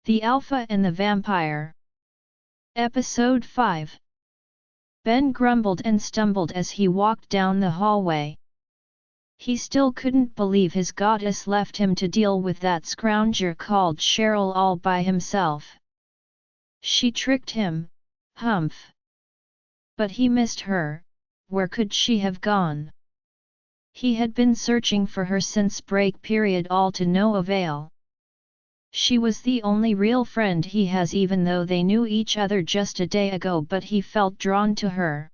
The Alpha and the Vampire. Episode 5. Ben grumbled and stumbled as he walked down the hallway. He still couldn't believe his goddess left him to deal with that scrounger called Cheryl all by himself. She tricked him, humph. But he missed her. Where could she have gone? He had been searching for her since break period, all to no avail. She was the only real friend he has, even though they knew each other just a day ago, but he felt drawn to her.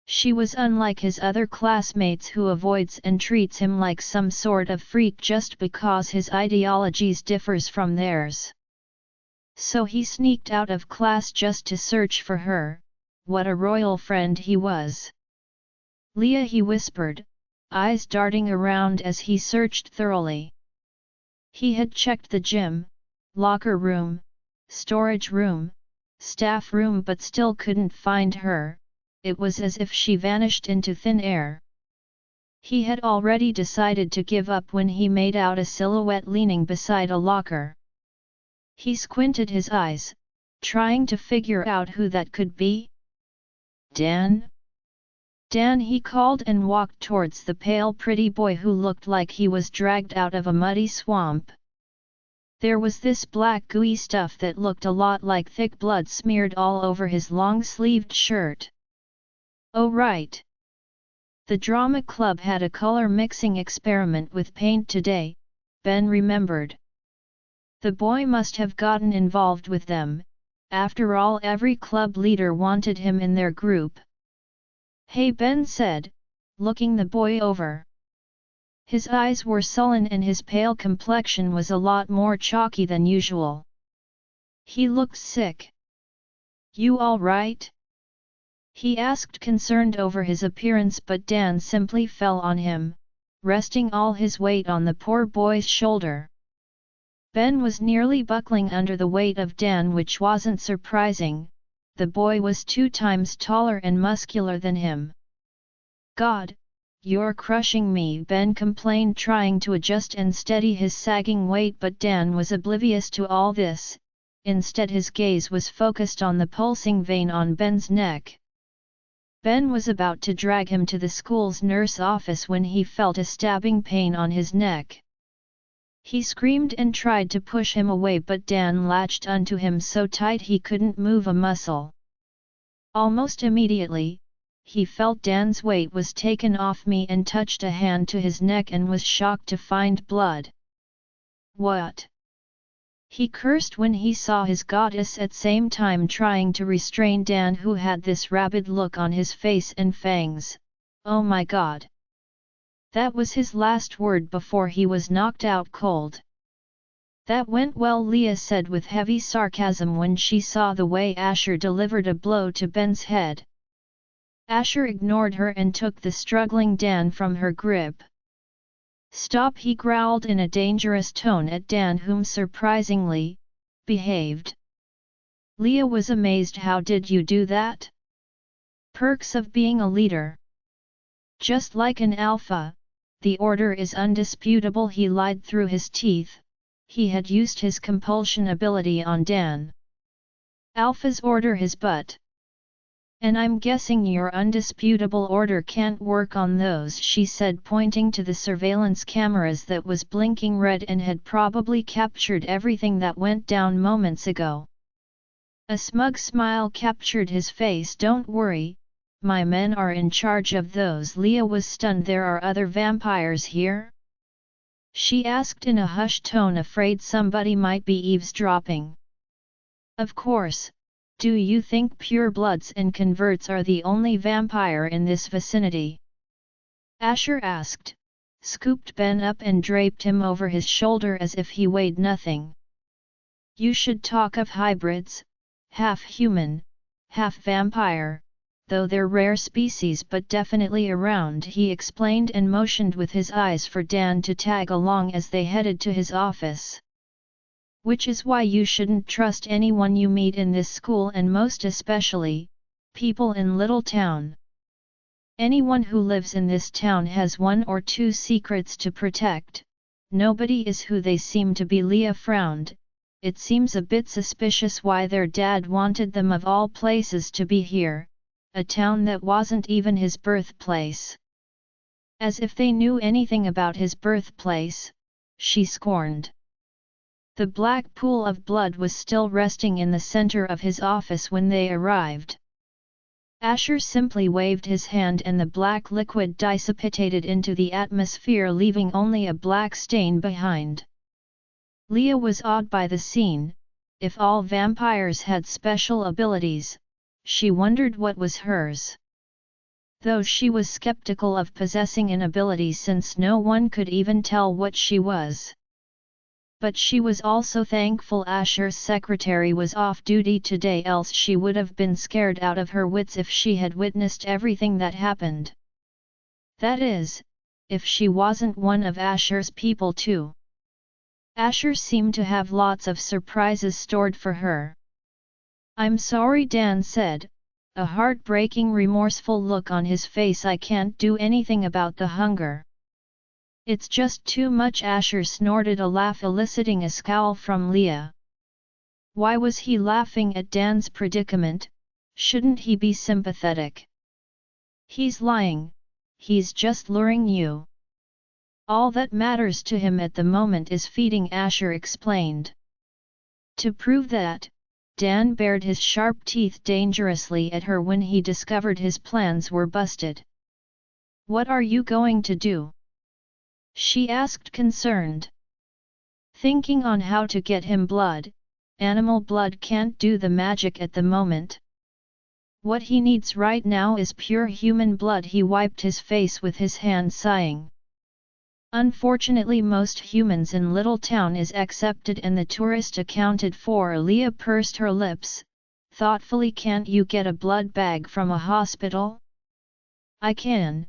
She was unlike his other classmates, who avoids and treats him like some sort of freak just because his ideologies differs from theirs. So he sneaked out of class just to search for her. What a royal friend he was. Leah, he whispered, eyes darting around as he searched thoroughly. He had checked the gym, locker room, storage room, staff room, but still couldn't find her. It was as if she vanished into thin air. He had already decided to give up when he made out a silhouette leaning beside a locker. He squinted his eyes, trying to figure out who that could be. Dan? Dan, he called and walked towards the pale pretty boy who looked like he was dragged out of a muddy swamp. There was this black gooey stuff that looked a lot like thick blood smeared all over his long-sleeved shirt. Oh right. The drama club had a color mixing experiment with paint today, Ben remembered. The boy must have gotten involved with them. After all, every club leader wanted him in their group. Hey, Ben said, looking the boy over. His eyes were sullen and his pale complexion was a lot more chalky than usual. He looked sick. You all right? He asked, concerned over his appearance, but Dan simply fell on him, resting all his weight on the poor boy's shoulder. Ben was nearly buckling under the weight of Dan, which wasn't surprising. The boy was 2 times taller and muscular than him. God, you're crushing me, Ben complained, trying to adjust and steady his sagging weight, but Dan was oblivious to all this. Instead, his gaze was focused on the pulsing vein on Ben's neck. Ben was about to drag him to the school's nurse office when he felt a stabbing pain on his neck. He screamed and tried to push him away, but Dan latched onto him so tight he couldn't move a muscle. Almost immediately, he felt Dan's weight was taken off me and touched a hand to his neck and was shocked to find blood. What? He cursed when he saw his goddess at same time trying to restrain Dan, who had this rabid look on his face and fangs. Oh my God! That was his last word before he was knocked out cold. That went well, Leah said with heavy sarcasm when she saw the way Asher delivered a blow to Ben's head. Asher ignored her and took the struggling Dan from her grip. Stop, he growled in a dangerous tone at Dan, whom surprisingly, behaved. Leah was amazed. How did you do that? Perks of being a leader. Just like an alpha, the order is undisputable, he lied through his teeth. He had used his compulsion ability on Dan. Alphas order his butt. And I'm guessing your undisputable order can't work on those, she said, pointing to the surveillance cameras that was blinking red and had probably captured everything that went down moments ago. A smug smile captured his face. Don't worry, my men are in charge of those. Leah was stunned. There are other vampires here? She asked in a hushed tone, afraid somebody might be eavesdropping. Of course. Do you think purebloods and converts are the only vampire in this vicinity? Asher asked, scooped Ben up and draped him over his shoulder as if he weighed nothing. You should talk of hybrids, half human, half vampire, though they're rare species but definitely around, he explained and motioned with his eyes for Dan to tag along as they headed to his office. Which is why you shouldn't trust anyone you meet in this school, and most especially, people in Little Town. Anyone who lives in this town has 1 or 2 secrets to protect. Nobody is who they seem to be. Leah frowned, it seems a bit suspicious why their dad wanted them of all places to be here, a town that wasn't even his birthplace. As if they knew anything about his birthplace, she scorned. The black pool of blood was still resting in the center of his office when they arrived. Asher simply waved his hand and the black liquid dissipated into the atmosphere, leaving only a black stain behind. Leah was awed by the scene. If all vampires had special abilities, she wondered what was hers. Though she was skeptical of possessing an ability since no one could even tell what she was. But she was also thankful Asher's secretary was off duty today, else she would have been scared out of her wits if she had witnessed everything that happened. That is, if she wasn't one of Asher's people too. Asher seemed to have lots of surprises stored for her. "I'm sorry," Dan said, a heartbreaking remorseful look on his face. "I can't do anything about the hunger. It's just too much." Asher snorted a laugh, eliciting a scowl from Leah. Why was he laughing at Dan's predicament? Shouldn't he be sympathetic? "He's lying, he's just luring you. All that matters to him at the moment is feeding," Asher explained. To prove that, Dan bared his sharp teeth dangerously at her when he discovered his plans were busted. "What are you going to do?" she asked, concerned. "Thinking on how to get him blood. Animal blood can't do the magic at the moment. What he needs right now is pure human blood." He wiped his face with his hand, sighing. "Unfortunately, most humans in Little Town is accepted and the tourist accounted for." Leah pursed her lips, thoughtfully. "Can't you get a blood bag from a hospital?" "I can,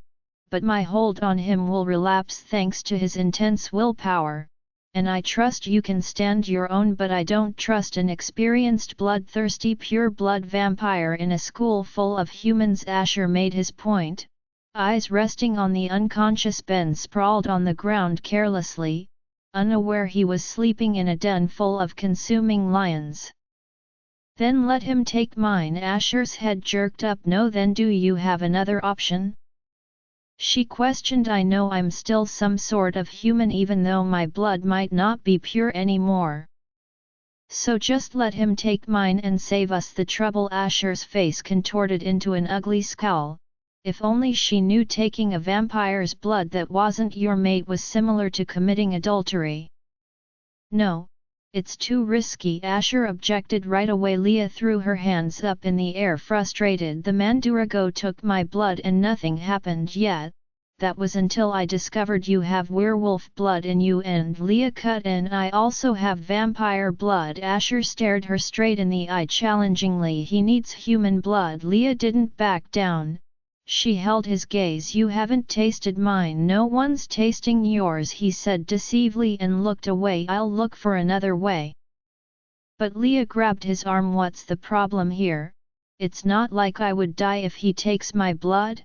but my hold on him will relapse thanks to his intense willpower, and I trust you can stand your own, but I don't trust an experienced bloodthirsty pure blood vampire in a school full of humans." Asher made his point, eyes resting on the unconscious Ben sprawled on the ground carelessly, unaware he was sleeping in a den full of consuming lions. "Then let him take mine." Asher's head jerked up. "No, then do you have another option?" she questioned. "I know I'm still some sort of human even though my blood might not be pure anymore. So just let him take mine and save us the trouble." Asher's face contorted into an ugly scowl. If only she knew taking a vampire's blood that wasn't your mate was similar to committing adultery. "No, it's too risky," Asher objected right away. Leah threw her hands up in the air, frustrated. "The Mandurago took my blood and nothing happened yet. That was until I discovered you have werewolf blood in you." And Leah cut in. "I also have vampire blood." Asher stared her straight in the eye challengingly. "He needs human blood." Leah didn't back down. She held his gaze. "You haven't tasted mine." "No one's tasting yours," he said deceivingly and looked away. "I'll look for another way." But Leah grabbed his arm. "What's the problem here? It's not like I would die if he takes my blood?"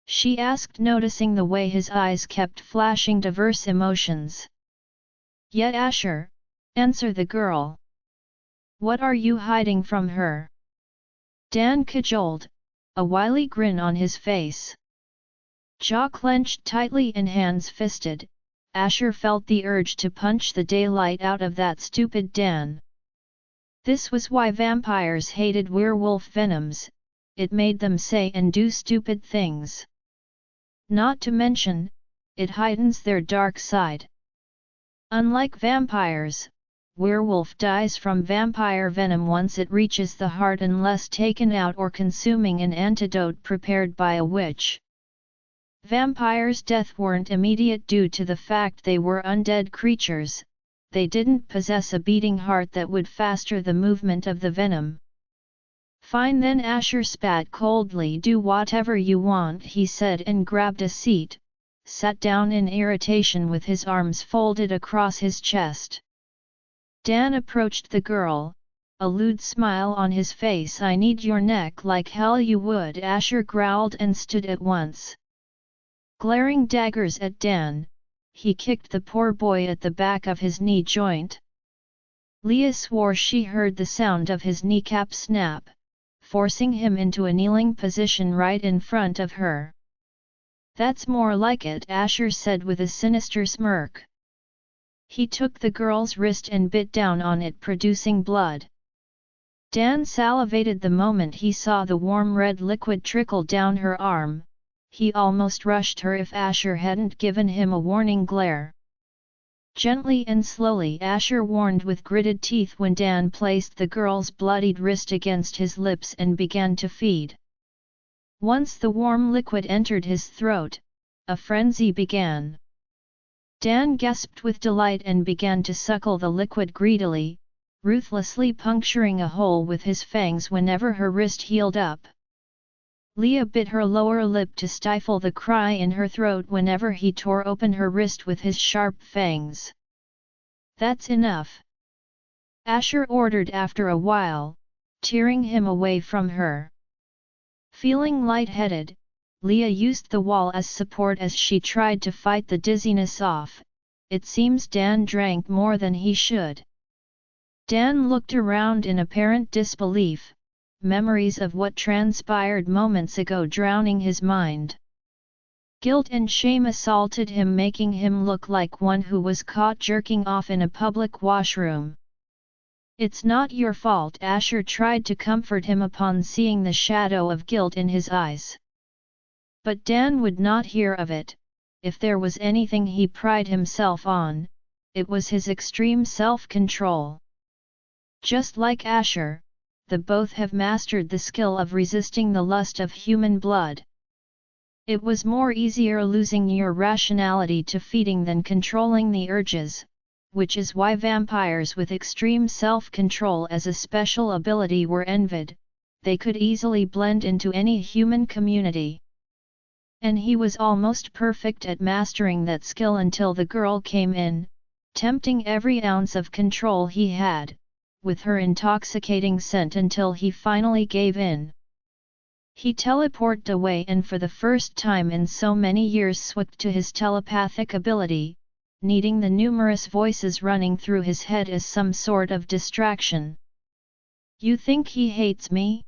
she asked, noticing the way his eyes kept flashing diverse emotions. "Yet Asher, answer the girl. What are you hiding from her?" Dan cajoled, a wily grin on his face. Jaw clenched tightly and hands fisted, Asher felt the urge to punch the daylight out of that stupid Dan. This was why vampires hated werewolf venoms, it made them say and do stupid things. Not to mention, it heightens their dark side. Unlike vampires, werewolf dies from vampire venom once it reaches the heart unless taken out or consuming an antidote prepared by a witch. Vampires' death weren't immediate due to the fact they were undead creatures, they didn't possess a beating heart that would faster the movement of the venom. "Fine then," Asher spat coldly. "Do whatever you want," he said and grabbed a seat, sat down in irritation with his arms folded across his chest. Dan approached the girl, a lewd smile on his face. "I need your neck like hell you would," Asher growled and stood at once. Glaring daggers at Dan, he kicked the poor boy at the back of his knee joint. Leah swore she heard the sound of his kneecap snap, forcing him into a kneeling position right in front of her. "That's more like it," Asher said with a sinister smirk. He took the girl's wrist and bit down on it, producing blood. Dan salivated the moment he saw the warm red liquid trickle down her arm. He almost rushed her if Asher hadn't given him a warning glare. Gently and slowly, Asher warned with gritted teeth when Dan placed the girl's bloodied wrist against his lips and began to feed. Once the warm liquid entered his throat, a frenzy began. Dan gasped with delight and began to suckle the liquid greedily, ruthlessly puncturing a hole with his fangs whenever her wrist healed up. Leah bit her lower lip to stifle the cry in her throat whenever he tore open her wrist with his sharp fangs. "That's enough," Asher ordered after a while, tearing him away from her. Feeling lightheaded, Leah used the wall as support as she tried to fight the dizziness off. It seems Dan drank more than he should. Dan looked around in apparent disbelief, memories of what transpired moments ago drowning his mind. Guilt and shame assaulted him, making him look like one who was caught jerking off in a public washroom. "It's not your fault," Asher tried to comfort him upon seeing the shadow of guilt in his eyes. But Dan would not hear of it. If there was anything he prided himself on, it was his extreme self-control. Just like Asher, the both have mastered the skill of resisting the lust of human blood. It was more easier losing your rationality to feeding than controlling the urges, which is why vampires with extreme self-control as a special ability were envied. They could easily blend into any human community. And he was almost perfect at mastering that skill until the girl came in, tempting every ounce of control he had, with her intoxicating scent until he finally gave in. He teleported away and for the first time in so many years switched to his telepathic ability, needing the numerous voices running through his head as some sort of distraction. "You think he hates me?"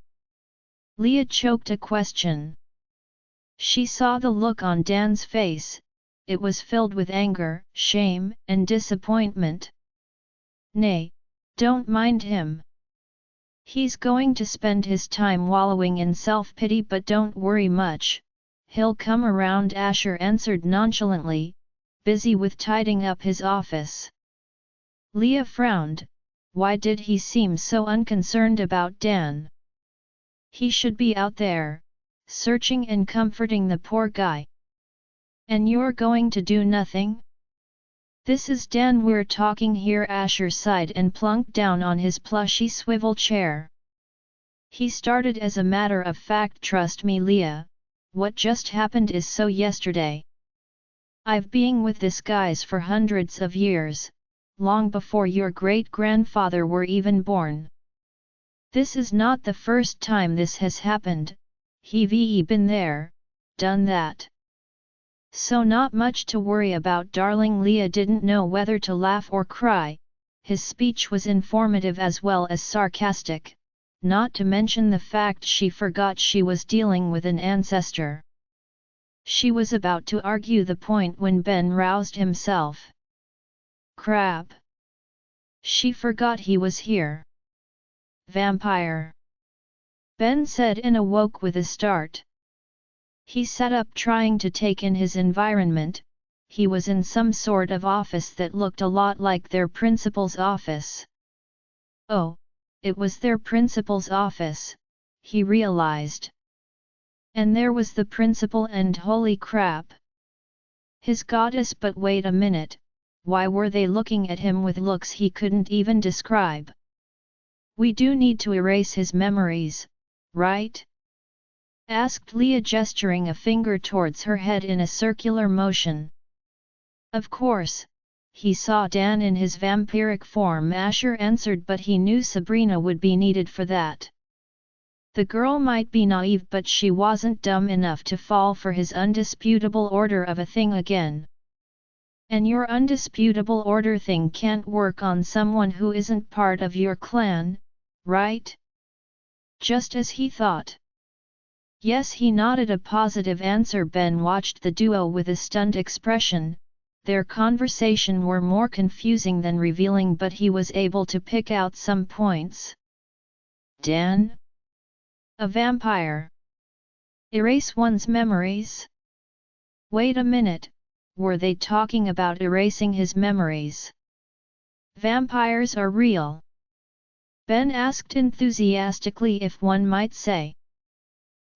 Leah choked a question. She saw the look on Dan's face. It was filled with anger, shame, and disappointment. "Nay, don't mind him. He's going to spend his time wallowing in self-pity, but don't worry much, he'll come around," Asher answered nonchalantly, busy with tidying up his office. Leah frowned. Why did he seem so unconcerned about Dan? He should be out there, searching and comforting the poor guy. "And you're going to do nothing? This is Dan we're talking here." Asher sighed and plunked down on his plushy swivel chair. "He started as a matter of fact, trust me Leah, what just happened is so yesterday. I've been with this guys for hundreds of years, long before your great-grandfather were even born. This is not the first time this has happened, he've been there, done that. So not much to worry about, darling." Leah didn't know whether to laugh or cry. His speech was informative as well as sarcastic, not to mention the fact she forgot she was dealing with an ancestor. She was about to argue the point when Ben roused himself. "Crap! She forgot he was here." "Vampire!" Ben said and awoke with a start. He sat up trying to take in his environment. He was in some sort of office that looked a lot like their principal's office. Oh, it was their principal's office, he realized. And there was the principal and holy crap! His goddess, but wait a minute, why were they looking at him with looks he couldn't even describe? "We do need to erase his memories, right?" asked Leah, gesturing a finger towards her head in a circular motion. "Of course, he saw Dan in his vampiric form," Asher answered, but he knew Sabrina would be needed for that. The girl might be naive, but she wasn't dumb enough to fall for his undisputable order of a thing again. And your undisputable order thing can't work on someone who isn't part of your clan, right? Just as he thought. Yes, he nodded a positive answer. Ben watched the duo with a stunned expression. Their conversation were more confusing than revealing, but he was able to pick out some points. Dan? A vampire. Erase one's memories? Wait a minute, were they talking about erasing his memories? Vampires are real? Ben asked enthusiastically, if one might say.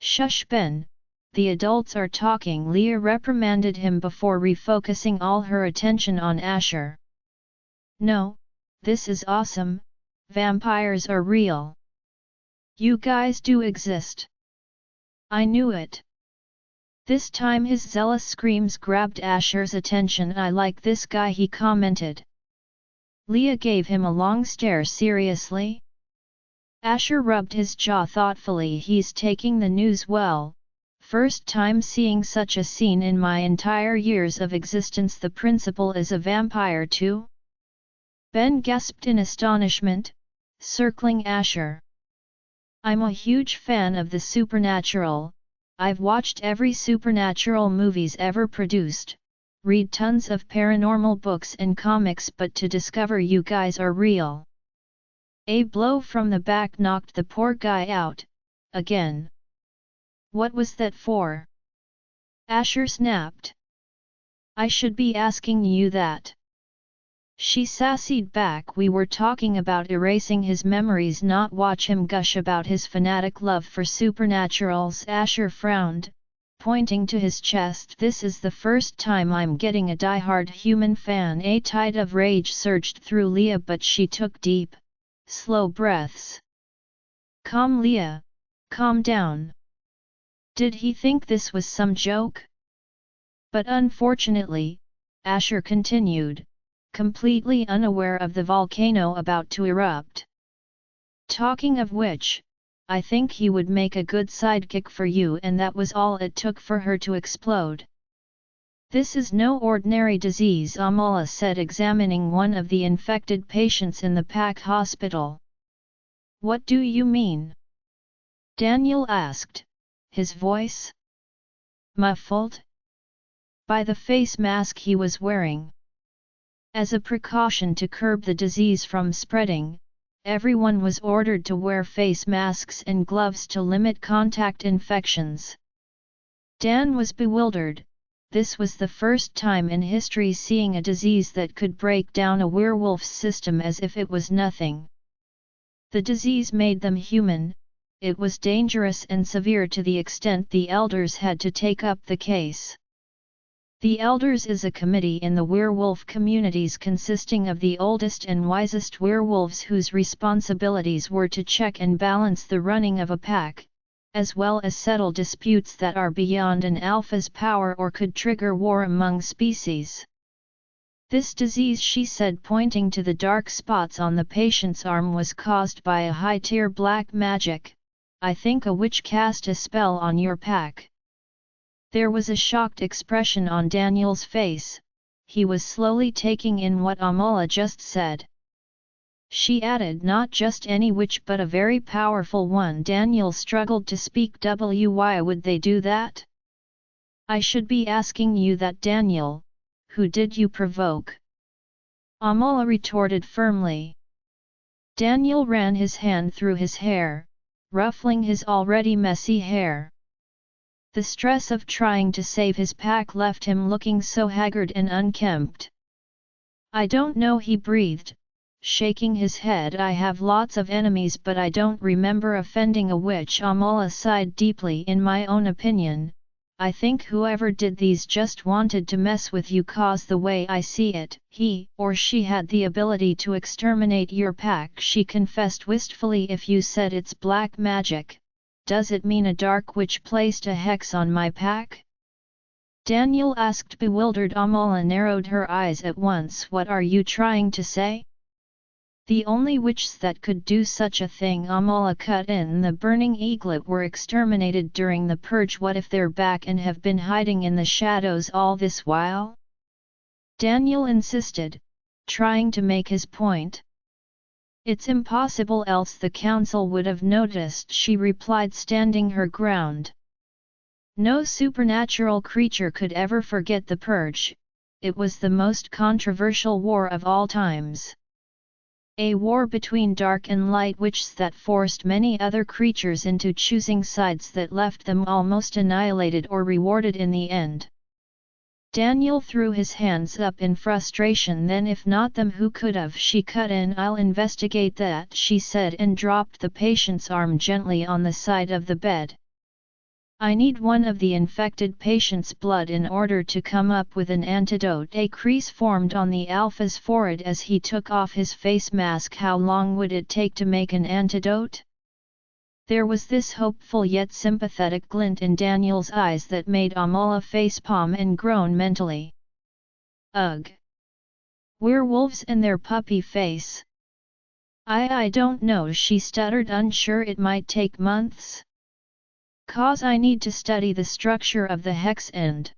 Shush, Ben, the adults are talking. Leah reprimanded him before refocusing all her attention on Asher. No, this is awesome, vampires are real. You guys do exist. I knew it. This time his zealous screams grabbed Asher's attention. I like this guy, he commented. Leah gave him a long stare. Seriously? Asher rubbed his jaw thoughtfully. He's taking the news well. First time seeing such a scene in my entire years of existence. The principal is a vampire too? Ben gasped in astonishment, circling Asher. I'm a huge fan of the supernatural. I've watched every supernatural movies ever produced, read tons of paranormal books and comics, but to discover you guys are real. A blow from the back knocked the poor guy out, again. What was that for? Asher snapped. I should be asking you that. She sassied back. We were talking about erasing his memories, not watch him gush about his fanatic love for supernaturals. Asher frowned, pointing to his chest. This is the first time I'm getting a diehard human fan. A tide of rage surged through Leah, but she took deep, slow breaths. Calm, Leah, calm down. Did he think this was some joke? But unfortunately, Asher continued, completely unaware of the volcano about to erupt. Talking of which, I think he would make a good sidekick for you, and that was all it took for her to explode. This is no ordinary disease, Amala said, examining one of the infected patients in the pack hospital. What do you mean? Daniel asked, his voice muffled by the face mask he was wearing. As a precaution to curb the disease from spreading, everyone was ordered to wear face masks and gloves to limit contact infections. Dan was bewildered. This was the first time in history seeing a disease that could break down a werewolf's system as if it was nothing. The disease made them human. It was dangerous and severe to the extent the elders had to take up the case. The Elders is a committee in the werewolf communities consisting of the oldest and wisest werewolves whose responsibilities were to check and balance the running of a pack, as well as settle disputes that are beyond an alpha's power or could trigger war among species. This disease, she said, pointing to the dark spots on the patient's arm, was caused by a high-tier black magic. I think a witch cast a spell on your pack. There was a shocked expression on Daniel's face. He was slowly taking in what Amala just said. She added, not just any witch but a very powerful one. Daniel struggled to speak. Why would they do that? I should be asking you that, Daniel. Who did you provoke? Amala retorted firmly. Daniel ran his hand through his hair, ruffling his already messy hair. The stress of trying to save his pack left him looking so haggard and unkempt. I don't know, he breathed, shaking his head. I have lots of enemies, but I don't remember offending a witch. Amala sighed deeply. In my own opinion, I think whoever did these just wanted to mess with you, 'cause the way I see it, he or she had the ability to exterminate your pack. She confessed wistfully. If you said it's black magic, does it mean a dark witch placed a hex on my pack? Daniel asked, bewildered. Amala narrowed her eyes at once. What are you trying to say? The only witches that could do such a thing, Amala cut in, the Burning Eaglet, were exterminated during the purge. What if they're back and have been hiding in the shadows all this while? Daniel insisted, trying to make his point. It's impossible, else the council would have noticed, she replied, standing her ground. No supernatural creature could ever forget the purge. It was the most controversial war of all times. A war between dark and light witches that forced many other creatures into choosing sides that left them almost annihilated or rewarded in the end. Daniel threw his hands up in frustration. Then if not them, who could have? She cut in. I'll investigate that, she said, and dropped the patient's arm gently on the side of the bed. I need one of the infected patient's blood in order to come up with an antidote. A crease formed on the Alpha's forehead as he took off his face mask. How long would it take to make an antidote? There was this hopeful yet sympathetic glint in Daniel's eyes that made Amala facepalm and groan mentally. Ugh! Werewolves and their puppy face. I don't know, she stuttered, unsure. It might take months. Cause I need to study the structure of the hex end.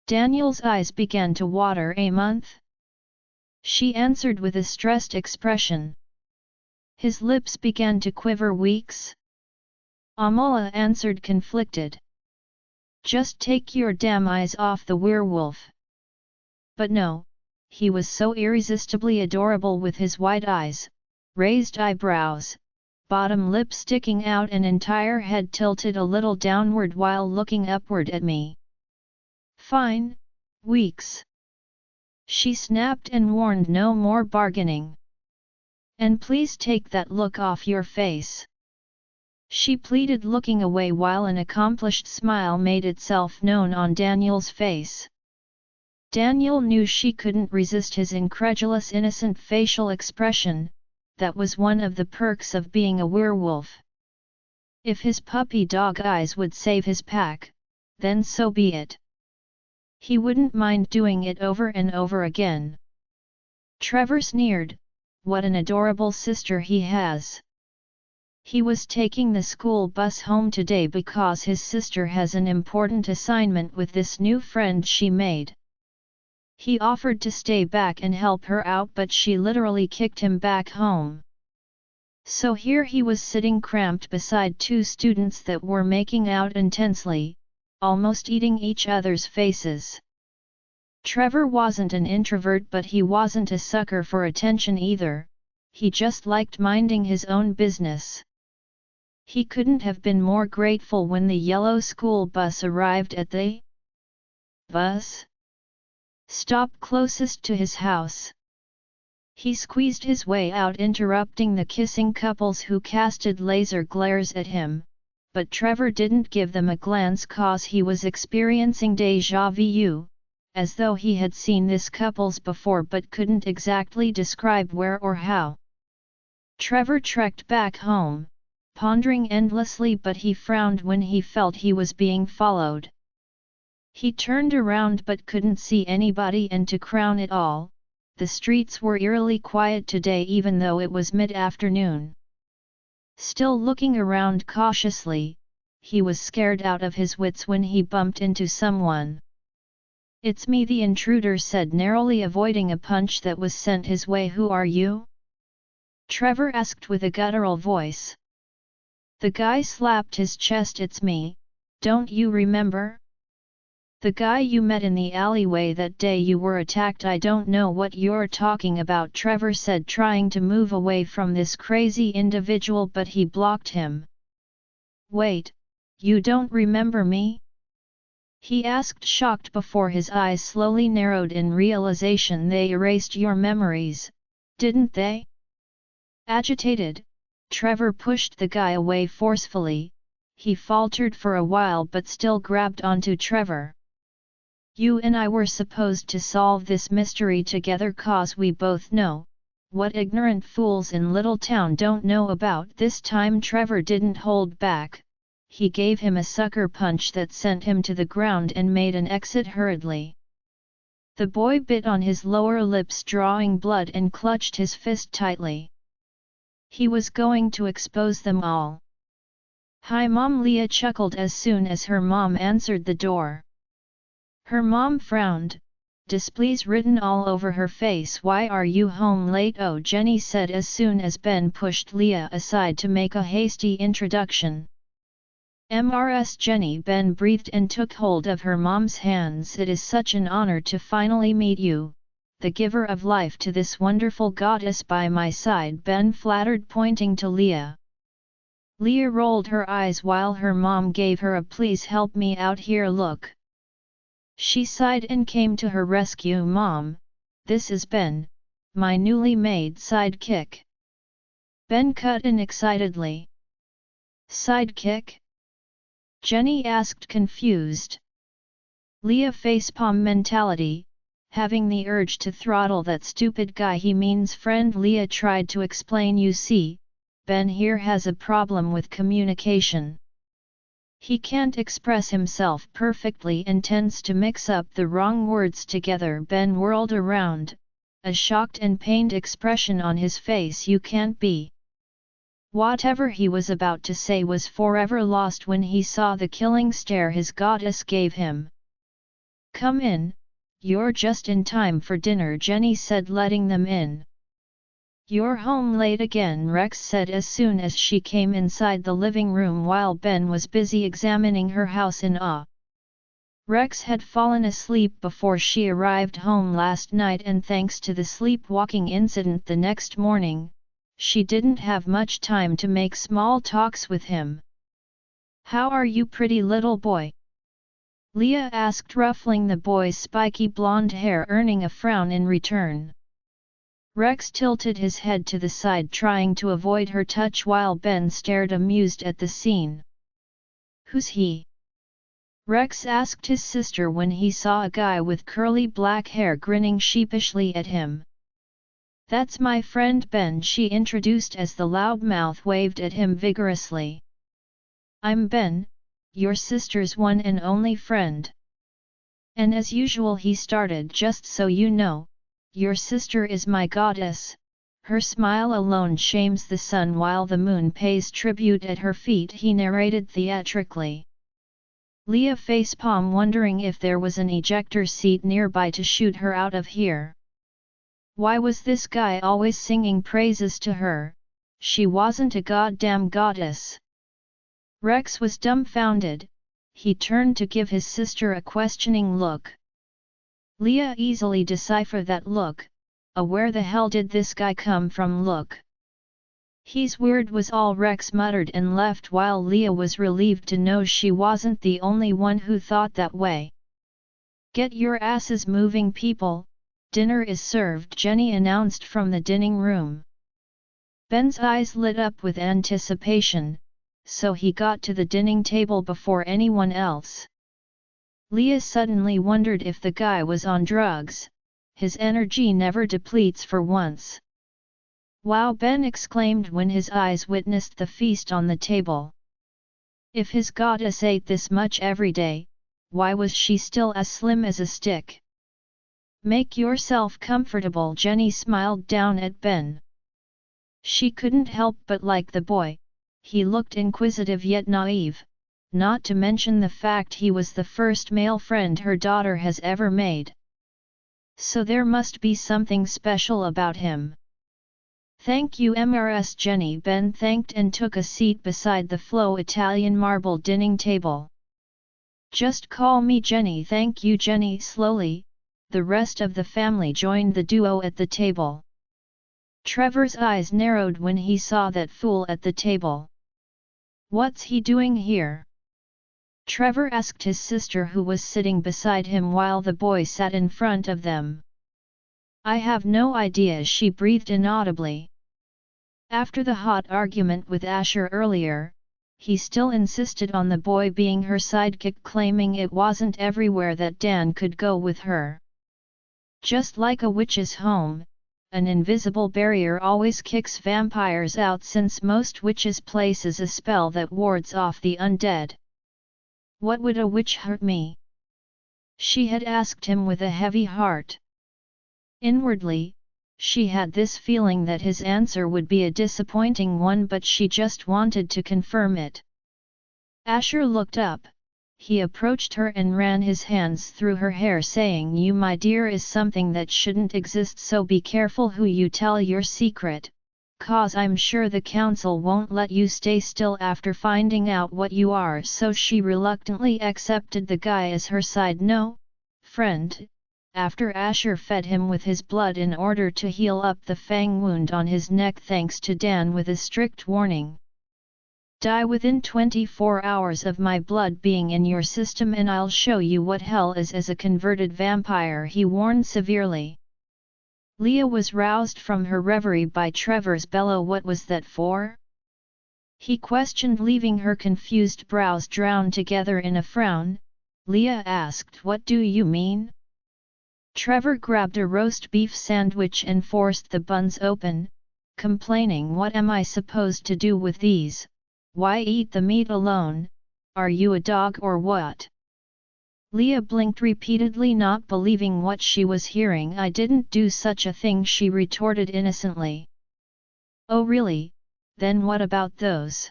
Daniel's eyes began to water. A month? She answered with a stressed expression. His lips began to quiver. Weeks? Amala answered, conflicted. Just take your damn eyes off the werewolf. But no, he was so irresistibly adorable with his wide eyes, raised eyebrows, bottom lip sticking out, and entire head tilted a little downward while looking upward at me. Fine, weeks. She snapped and warned, no more bargaining. And please take that look off your face. She pleaded, looking away while an accomplished smile made itself known on Daniel's face. Daniel knew she couldn't resist his incredulous, innocent facial expression. That was one of the perks of being a werewolf. If his puppy dog eyes would save his pack, then so be it. He wouldn't mind doing it over and over again. Trevor sneered. What an adorable sister he has. He was taking the school bus home today because his sister has an important assignment with this new friend she made. He offered to stay back and help her out, but she literally kicked him back home. So here he was sitting cramped beside two students that were making out intensely, almost eating each other's faces. Trevor wasn't an introvert, but he wasn't a sucker for attention either. He just liked minding his own business. He couldn't have been more grateful when the yellow school bus arrived at the bus stop closest to his house. He squeezed his way out, interrupting the kissing couples who casted laser glares at him, but Trevor didn't give them a glance cause he was experiencing déjà vu, as though he had seen this couples before but couldn't exactly describe where or how. Trevor trekked back home, pondering endlessly, but he frowned when he felt he was being followed. He turned around but couldn't see anybody, and to crown it all, the streets were eerily quiet today even though it was mid-afternoon. Still looking around cautiously, he was scared out of his wits when he bumped into someone. "It's me," the intruder said, narrowly avoiding a punch that was sent his way. "Who are you?" Trevor asked with a guttural voice. The guy slapped his chest. "It's me, don't you remember? The guy you met in the alleyway that day you were attacked." "I don't know what you're talking about," Trevor said, trying to move away from this crazy individual, but he blocked him. "Wait, you don't remember me?" he asked, shocked before his eyes slowly narrowed in realization. "They erased your memories, didn't they?" Agitated, Trevor pushed the guy away forcefully. He faltered for a while but still grabbed onto Trevor. "You and I were supposed to solve this mystery together, cause we both know what ignorant fools in Little Town don't know about this time." Trevor didn't hold back. He gave him a sucker punch that sent him to the ground and made an exit hurriedly. The boy bit on his lower lips, drawing blood, and clutched his fist tightly. He was going to expose them all. "Hi Mom," Leah chuckled as soon as her mom answered the door. Her mom frowned, displease written all over her face. "Why are you home late?" "Oh," Jenny said as soon as Ben pushed Leah aside to make a hasty introduction. Jenny." Ben breathed and took hold of her mom's hands. "It is such an honor to finally meet you, the giver of life to this wonderful goddess by my side," Ben flattered, pointing to Leah. Leah rolled her eyes while her mom gave her a "please help me out here look." She sighed and came to her rescue. "Mom, this is Ben, my newly made sidekick." Ben cut in excitedly. "Sidekick?" Jenny asked, confused. Leah facepalm mentality, having the urge to throttle that stupid guy. "He means friend," Leah tried to explain. "You see, Ben here has a problem with communication. He can't express himself perfectly and tends to mix up the wrong words together." Ben whirled around, a shocked and pained expression on his face. "You can't be." Whatever he was about to say was forever lost when he saw the killing stare his goddess gave him. "Come in, you're just in time for dinner," Jenny said, letting them in. "You're home late again," Rex said as soon as she came inside the living room while Ben was busy examining her house in awe. Rex had fallen asleep before she arrived home last night, and thanks to the sleepwalking incident the next morning, she didn't have much time to make small talks with him. "How are you, pretty little boy?" Leah asked, ruffling the boy's spiky blonde hair, earning a frown in return. Rex tilted his head to the side, trying to avoid her touch, while Ben stared amused at the scene. "Who's he?" Rex asked his sister when he saw a guy with curly black hair grinning sheepishly at him. "That's my friend Ben," she introduced as the loudmouth waved at him vigorously. "I'm Ben, your sister's one and only friend. And as usual," he started, "just so you know, your sister is my goddess. Her smile alone shames the sun while the moon pays tribute at her feet," he narrated theatrically. Leah facepalm, wondering if there was an ejector seat nearby to shoot her out of here. Why was this guy always singing praises to her? She wasn't a goddamn goddess. Rex was dumbfounded. He turned to give his sister a questioning look. Leah easily deciphered that look, a "where the hell did this guy come from" look. "He's weird," was all Rex muttered and left, while Leah was relieved to know she wasn't the only one who thought that way. "Get your asses moving, people, dinner is served," Jenny announced from the dining room. Ben's eyes lit up with anticipation, so he got to the dining table before anyone else. Leah suddenly wondered if the guy was on drugs. His energy never depletes for once. "Wow!" Ben exclaimed when his eyes witnessed the feast on the table. If his goddess ate this much every day, why was she still as slim as a stick? "Make yourself comfortable," Jenny smiled down at Ben. She couldn't help but like the boy. He looked inquisitive yet naive, not to mention the fact he was the first male friend her daughter has ever made. So there must be something special about him. "Thank you, Mrs. Jenny," Ben thanked and took a seat beside the flow Italian marble dining table. "Just call me Jenny." "Thank you, Jenny." Slowly, the rest of the family joined the duo at the table. Trevor's eyes narrowed when he saw that fool at the table. "What's he doing here?" Trevor asked his sister, who was sitting beside him while the boy sat in front of them. "I have no idea," she breathed inaudibly. After the hot argument with Asher earlier, he still insisted on the boy being her sidekick, claiming it wasn't everywhere that Dan could go with her. Just like a witch's home, an invisible barrier always kicks vampires out, since most witches places a spell that wards off the undead. "What would a witch hurt me?" she had asked him with a heavy heart. Inwardly, she had this feeling that his answer would be a disappointing one, but she just wanted to confirm it. Asher looked up, he approached her and ran his hands through her hair saying, "You my dear is something that shouldn't exist, so be careful who you tell your secret, cause I'm sure the council won't let you stay still after finding out what you are." So she reluctantly accepted the guy as her side friend, after Asher fed him with his blood in order to heal up the fang wound on his neck, thanks to Dan with a strict warning. "Die within 24 hours of my blood being in your system and I'll show you what hell is as a converted vampire," he warned severely. Leah was roused from her reverie by Trevor's bellow. "What was that for?" he questioned, leaving her confused brows drawn together in a frown. Leah asked, "What do you mean?" Trevor grabbed a roast beef sandwich and forced the buns open, complaining, "What am I supposed to do with these? Why eat the meat alone? Are you a dog or what?" Leah blinked repeatedly, not believing what she was hearing. "I didn't do such a thing," she retorted innocently. "Oh really? Then what about those?"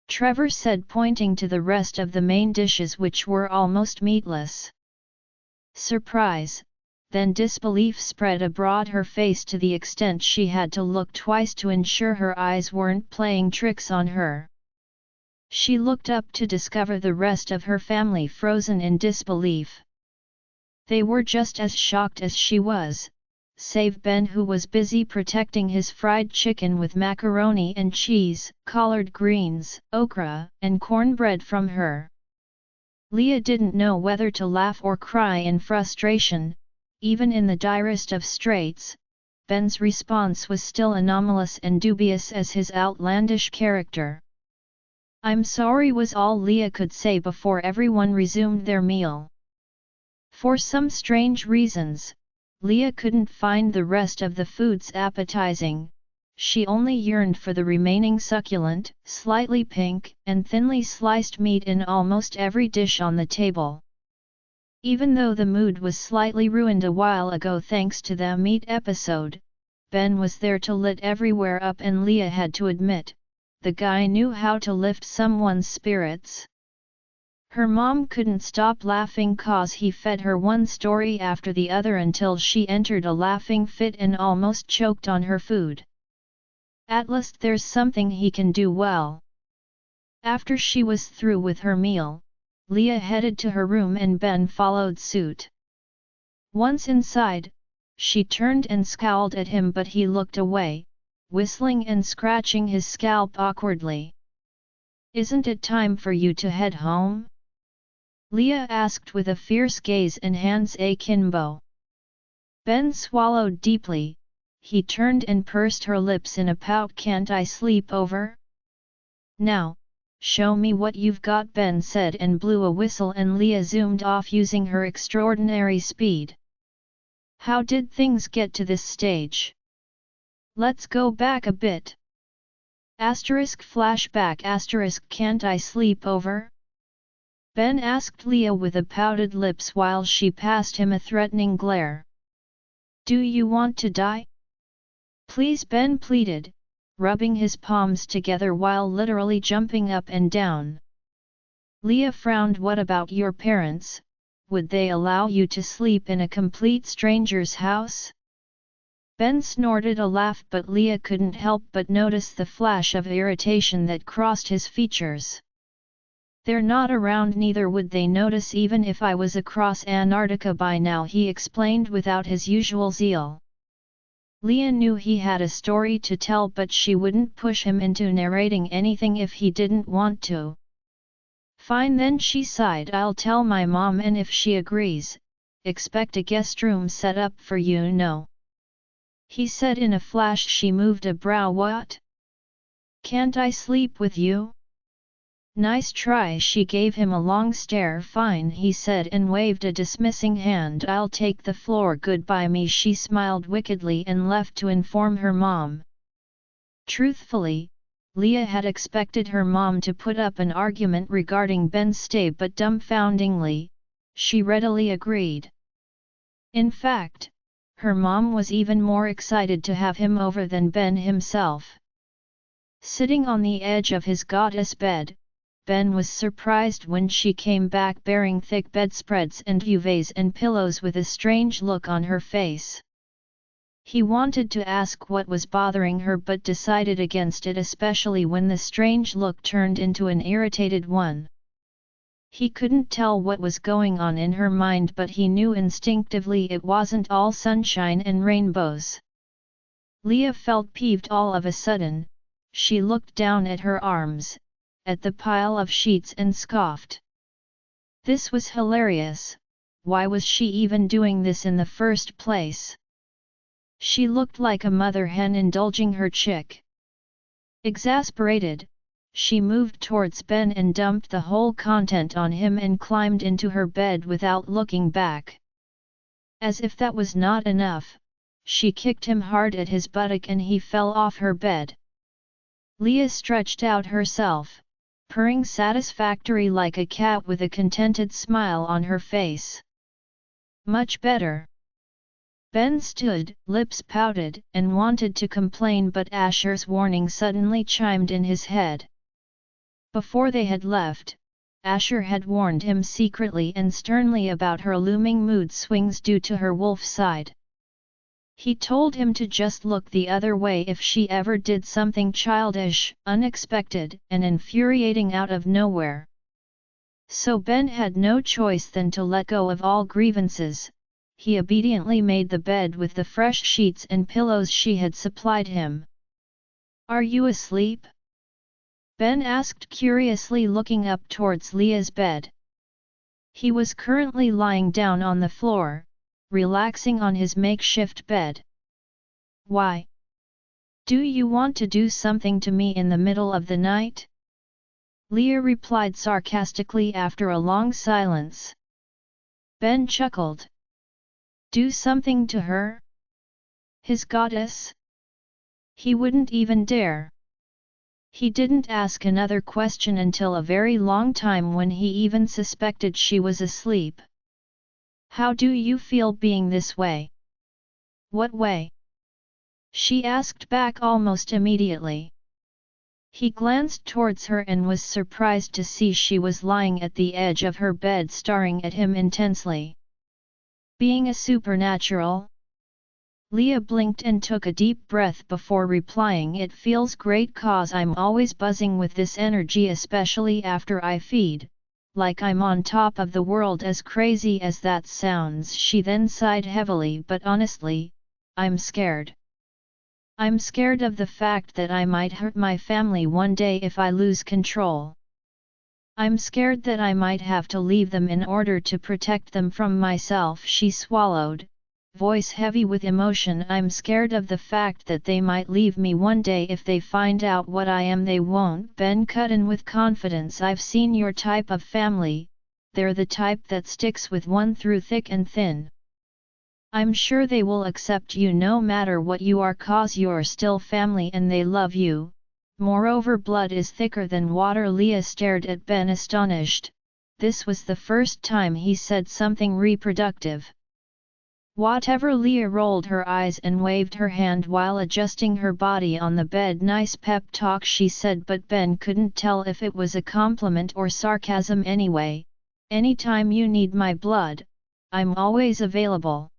Trevor said, pointing to the rest of the main dishes which were almost meatless. Surprise, then disbelief spread abroad her face to the extent she had to look twice to ensure her eyes weren't playing tricks on her. She looked up to discover the rest of her family frozen in disbelief. They were just as shocked as she was, save Ben, who was busy protecting his fried chicken with macaroni and cheese, collard greens, okra, and cornbread from her. Leah didn't know whether to laugh or cry in frustration. Even in the direst of straits, Ben's response was still anomalous and dubious as his outlandish character. "I'm sorry," was all Leah could say before everyone resumed their meal. For some strange reasons, Leah couldn't find the rest of the foods appetizing. She only yearned for the remaining succulent, slightly pink, and thinly sliced meat in almost every dish on the table. Even though the mood was slightly ruined a while ago thanks to the meat episode, Ben was there to lit everywhere up, and Leah had to admit, the guy knew how to lift someone's spirits. Her mom couldn't stop laughing cause he fed her one story after the other until she entered a laughing fit and almost choked on her food. At least there's something he can do well. After she was through with her meal, Leah headed to her room and Ben followed suit. Once inside, she turned and scowled at him, but he looked away, whistling and scratching his scalp awkwardly. "Isn't it time for you to head home?" Leah asked with a fierce gaze and hands akimbo. Ben swallowed deeply. He turned and pursed her lips in a pout. "Can't I sleep over?" "Now, show me what you've got," Ben said and blew a whistle, and Leah zoomed off using her extraordinary speed. How did things get to this stage? Let's go back a bit. Flashback "Can't I sleep over?" Ben asked Leah with a pouted lips while she passed him a threatening glare. "Do you want to die?" "Please," Ben pleaded, rubbing his palms together while literally jumping up and down. Leah frowned. "What about your parents? Would they allow you to sleep in a complete stranger's house?" Ben snorted a laugh, but Leah couldn't help but notice the flash of irritation that crossed his features. "They're not around, neither would they notice even if I was across Antarctica by now," he explained without his usual zeal. Leah knew he had a story to tell, but she wouldn't push him into narrating anything if he didn't want to. "Fine then," she sighed. "I'll tell my mom, and if she agrees, expect a guest room set up for you, no?" he said in a flash. She moved a brow. "What? Can't I sleep with you?" "Nice try." She gave him a long stare. "Fine," he said and waved a dismissing hand. "I'll take the floor. Goodbye me." She smiled wickedly and left to inform her mom. Truthfully, Leah had expected her mom to put up an argument regarding Ben's stay, but dumbfoundingly, she readily agreed. In fact, her mom was even more excited to have him over than Ben himself. Sitting on the edge of his goddess bed, Ben was surprised when she came back bearing thick bedspreads and duvets and pillows with a strange look on her face. He wanted to ask what was bothering her but decided against it, especially when the strange look turned into an irritated one. He couldn't tell what was going on in her mind, but he knew instinctively it wasn't all sunshine and rainbows. Leah felt peeved all of a sudden. She looked down at her arms, at the pile of sheets, and scoffed. This was hilarious. Why was she even doing this in the first place? She looked like a mother hen indulging her chick. Exasperated, she moved towards Ben and dumped the whole content on him and climbed into her bed without looking back. As if that was not enough, she kicked him hard at his buttock and he fell off her bed. Leah stretched out herself, purring satisfactory like a cat with a contented smile on her face. Much better. Ben stood, lips pouted, and wanted to complain, but Asher's warning suddenly chimed in his head. Before they had left, Asher had warned him secretly and sternly about her looming mood swings due to her wolf side. He told him to just look the other way if she ever did something childish, unexpected, and infuriating out of nowhere. So Ben had no choice than to let go of all grievances. He obediently made the bed with the fresh sheets and pillows she had supplied him. "Are you asleep?" Ben asked curiously, looking up towards Leah's bed. He was currently lying down on the floor, relaxing on his makeshift bed. "Why? Do you want to do something to me in the middle of the night?" Leah replied sarcastically after a long silence. Ben chuckled. Do something to her? His goddess? He wouldn't even dare. He didn't ask another question until a very long time, when he even suspected she was asleep. "How do you feel being this way?" "What way?" she asked back almost immediately. He glanced towards her and was surprised to see she was lying at the edge of her bed staring at him intensely. "Being a supernatural?" Leah blinked and took a deep breath before replying, "It feels great, cause I'm always buzzing with this energy, especially after I feed, like I'm on top of the world, as crazy as that sounds." She then sighed heavily, "But honestly, I'm scared. I'm scared of the fact that I might hurt my family one day if I lose control. I'm scared that I might have to leave them in order to protect them from myself." She swallowed, voice heavy with emotion. "I'm scared of the fact that they might leave me one day if they find out what I am." "They won't," Ben cut in with confidence. "I've seen your type of family, they're the type that sticks with one through thick and thin. I'm sure they will accept you no matter what you are, cause you're still family and they love you. Moreover, blood is thicker than water." Leah stared at Ben astonished. This was the first time he said something reproductive. "Whatever." Leah rolled her eyes and waved her hand while adjusting her body on the bed. "Nice pep talk," she said, but Ben couldn't tell if it was a compliment or sarcasm. "Anyway, anytime you need my blood, I'm always available.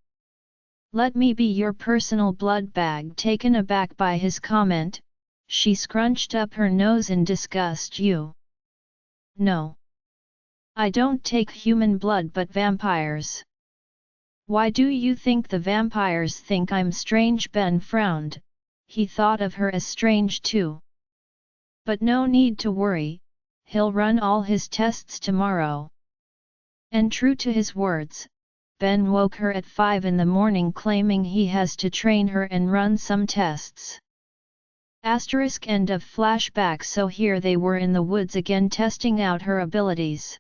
Let me be your personal blood bag." Taken aback by his comment, she scrunched up her nose in disgust. "You? No. I don't take human blood, but vampires." "Why do you think the vampires think I'm strange?" Ben frowned. He thought of her as strange too. "But no need to worry, he'll run all his tests tomorrow." And true to his words, Ben woke her at 5 in the morning claiming he has to train her and run some tests. End of flashback. So here they were in the woods again, testing out her abilities.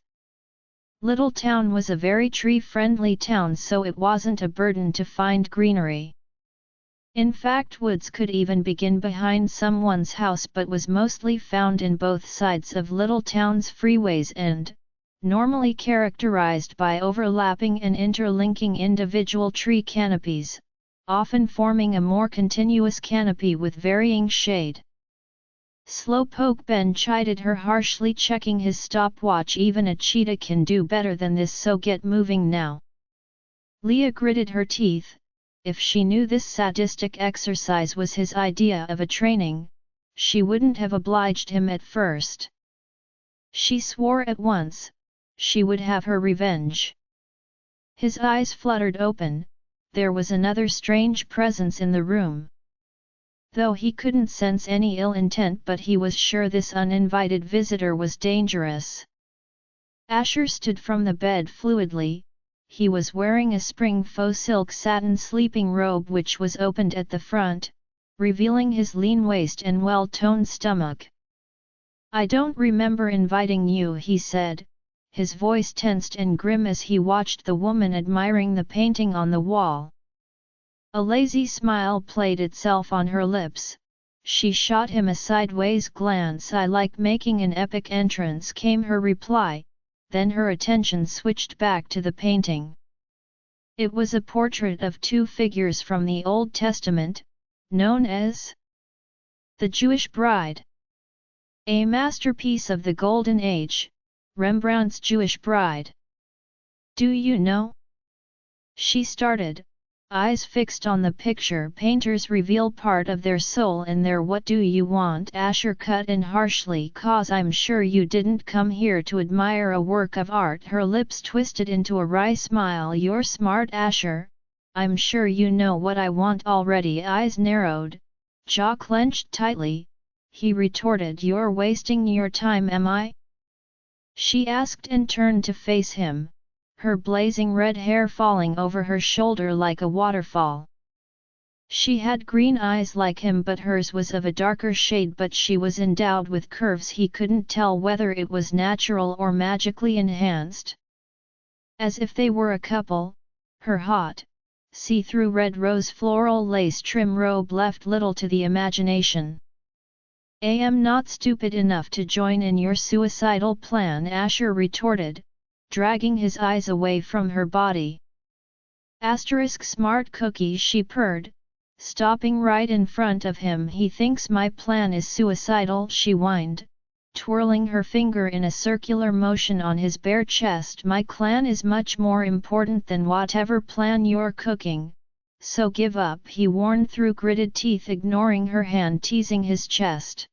Little Town was a very tree-friendly town, so it wasn't a burden to find greenery. In fact, woods could even begin behind someone's house, but was mostly found in both sides of Little Town's freeways and, normally characterized by overlapping and interlinking individual tree canopies, often forming a more continuous canopy with varying shade. Slowpoke Ben chided her harshly, checking his stopwatch. Even a cheetah can do better than this, so get moving now. Leah gritted her teeth. If she knew this sadistic exercise was his idea of a training, she wouldn't have obliged him at first. She swore at once, she would have her revenge. His eyes fluttered open, there was another strange presence in the room. Though he couldn't sense any ill intent, but he was sure this uninvited visitor was dangerous. Asher stood from the bed fluidly. He was wearing a spring faux silk satin sleeping robe which was opened at the front, revealing his lean waist and well-toned stomach. "I don't remember inviting you," he said, his voice tensed and grim as he watched the woman admiring the painting on the wall. A lazy smile played itself on her lips. She shot him a sideways glance. "I like making an epic entrance," came her reply, then her attention switched back to the painting. It was a portrait of two figures from the Old Testament, known as the Jewish Bride. A masterpiece of the Golden Age, Rembrandt's Jewish Bride. "Do you know?" She started, eyes fixed on the picture. "Painters reveal part of their soul in their what do you want?" Asher cut in harshly. "'Cause I'm sure you didn't come here to admire a work of art." Her lips twisted into a wry smile. "You're smart, Asher, I'm sure you know what I want already." Eyes narrowed, jaw clenched tightly, he retorted. "You're wasting your time, am I?" She asked and turned to face him, her blazing red hair falling over her shoulder like a waterfall. She had green eyes like him, but hers was of a darker shade. But she was endowed with curves he couldn't tell whether it was natural or magically enhanced. As if they were a couple, her hot, see-through red rose floral lace trim robe left little to the imagination. "I am not stupid enough to join in your suicidal plan," Asher retorted, dragging his eyes away from her body. Smart cookie, she purred, stopping right in front of him. "He thinks my plan is suicidal," she whined, twirling her finger in a circular motion on his bare chest. "My clan is much more important than whatever plan you're cooking, so give up," he warned through gritted teeth, ignoring her hand teasing his chest.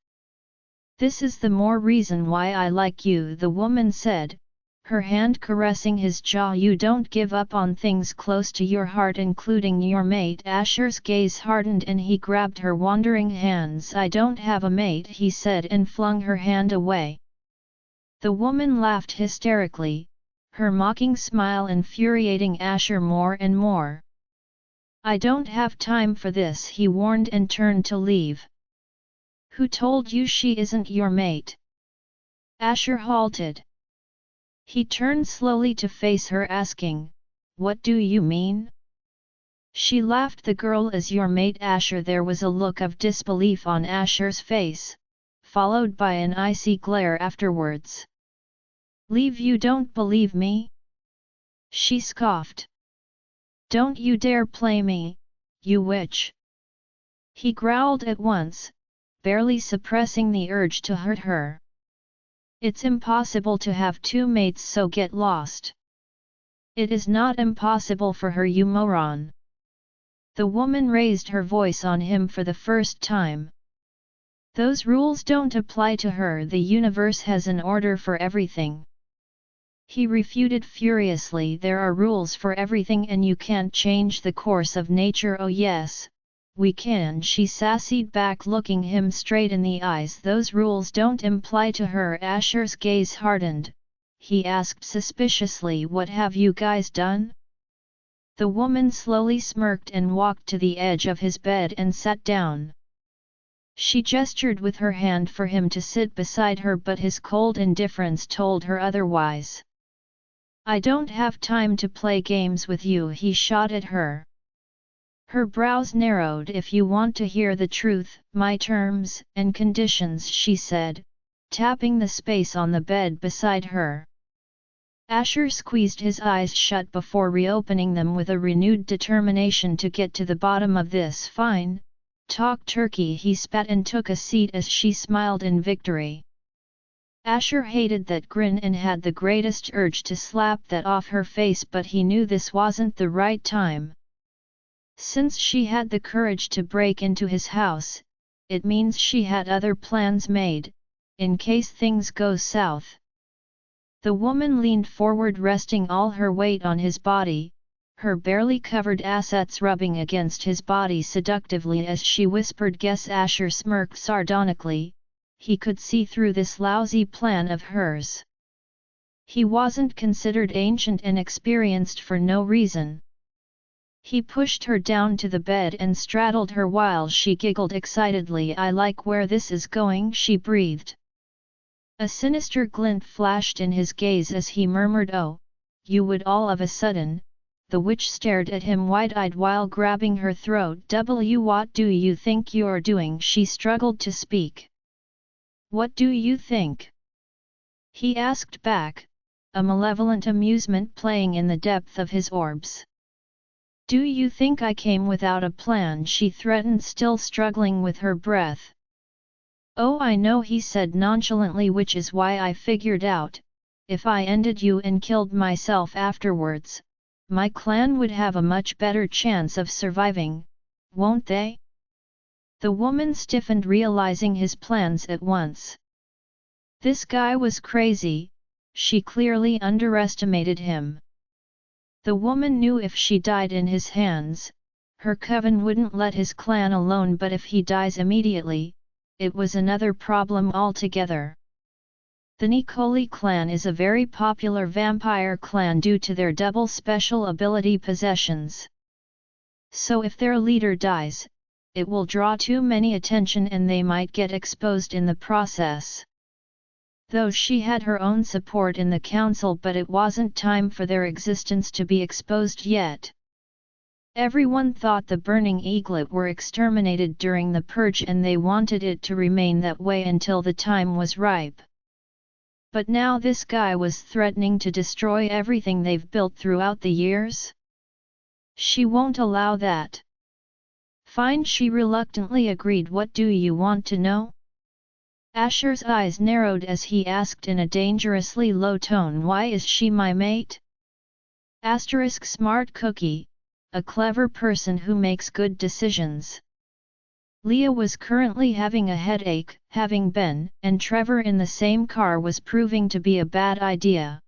"This is the more reason why I like you," the woman said, her hand caressing his jaw. "You don't give up on things close to your heart, including your mate." Asher's gaze hardened and he grabbed her wandering hands. "I don't have a mate," he said, and flung her hand away. The woman laughed hysterically, her mocking smile infuriating Asher more and more. "I don't have time for this," he warned and turned to leave. "Who told you she isn't your mate?" Asher halted. He turned slowly to face her, asking, "What do you mean?" She laughed. "The girl is your mate, Asher." There was a look of disbelief on Asher's face, followed by an icy glare afterwards. "Leave? You don't believe me?" she scoffed. "Don't you dare play me, you witch!" he growled at once, barely suppressing the urge to hurt her. "It's impossible to have two mates, so get lost." "It is not impossible for her, you moron." The woman raised her voice on him for the first time. "Those rules don't apply to her. The universe has an order for everything." He refuted furiously. "There are rules for everything and you can't change the course of nature." "Oh yes, we can," she sassied back, looking him straight in the eyes. "Those rules don't apply to her." Asher's gaze hardened. He asked suspiciously, "What have you guys done?" The woman slowly smirked and walked to the edge of his bed and sat down. She gestured with her hand for him to sit beside her, but his cold indifference told her otherwise. "I don't have time to play games with you," he shot at her. Her brows narrowed. "If you want to hear the truth, my terms and conditions," she said, tapping the space on the bed beside her. Asher squeezed his eyes shut before reopening them with a renewed determination to get to the bottom of this. "Fine, Talk turkey, he spat and took a seat as she smiled in victory. Asher hated that grin and had the greatest urge to slap that off her face, but he knew this wasn't the right time. Since she had the courage to break into his house, it means she had other plans made, in case things go south. The woman leaned forward, resting all her weight on his body, her barely covered assets rubbing against his body seductively as she whispered. Guess Asher smirked sardonically. He could see through this lousy plan of hers. He wasn't considered ancient and experienced for no reason. He pushed her down to the bed and straddled her while she giggled excitedly. I like where this is going, she breathed. A sinister glint flashed in his gaze as he murmured, "Oh, you would." All of a sudden, the witch stared at him wide-eyed while grabbing her throat. What do you think you're doing?" She struggled to speak. "What do you think?" he asked back, a malevolent amusement playing in the depth of his orbs. "Do you think I came without a plan?" she threatened, still struggling with her breath. "Oh, I know," he said nonchalantly, "which is why I figured out, if I ended you and killed myself afterwards, my clan would have a much better chance of surviving, won't they?" The woman stiffened, realizing his plans at once. This guy was crazy, she clearly underestimated him. The woman knew if she died in his hands, her coven wouldn't let his clan alone, but if he dies immediately, it was another problem altogether. The Nicoli clan is a very popular vampire clan due to their double special ability possessions. So if their leader dies, it will draw too many attention and they might get exposed in the process. Though she had her own support in the council, but it wasn't time for their existence to be exposed yet. Everyone thought the Burning Eaglet were exterminated during the purge and they wanted it to remain that way until the time was ripe. But now this guy was threatening to destroy everything they've built throughout the years? She won't allow that. Fine, she reluctantly agreed. What do you want to know? Asher's eyes narrowed as he asked in a dangerously low tone, "Why is she my mate?" Smart cookie, a clever person who makes good decisions. Leah was currently having a headache. Having Ben and Trevor in the same car was proving to be a bad idea.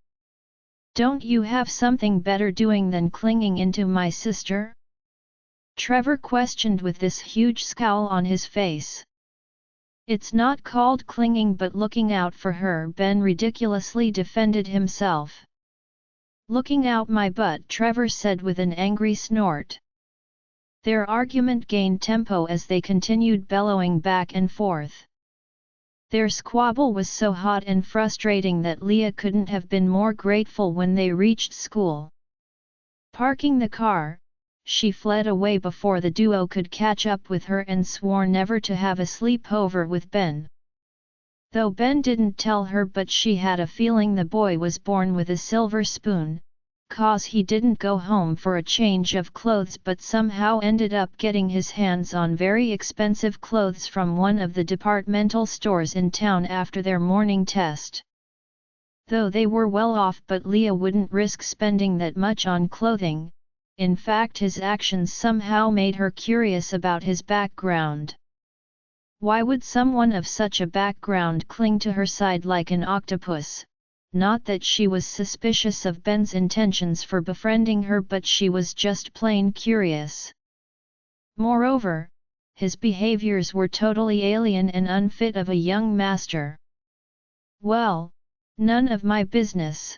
"Don't you have something better doing than clinging into my sister?" Trevor questioned with this huge scowl on his face. "It's not called clinging but looking out for her," Ben ridiculously defended himself. "Looking out my butt," Trevor said with an angry snort. Their argument gained tempo as they continued bellowing back and forth. Their squabble was so hot and frustrating that Leah couldn't have been more grateful when they reached school. Parking the car, she fled away before the duo could catch up with her and swore never to have a sleepover with Ben. Though Ben didn't tell her, but she had a feeling the boy was born with a silver spoon, 'cause he didn't go home for a change of clothes but somehow ended up getting his hands on very expensive clothes from one of the departmental stores in town after their morning test. Though they were well off, but Leah wouldn't risk spending that much on clothing. In fact, his actions somehow made her curious about his background. Why would someone of such a background cling to her side like an octopus? Not that she was suspicious of Ben's intentions for befriending her, but she was just plain curious. Moreover, his behaviors were totally alien and unfit of a young master. "Well, none of my business,"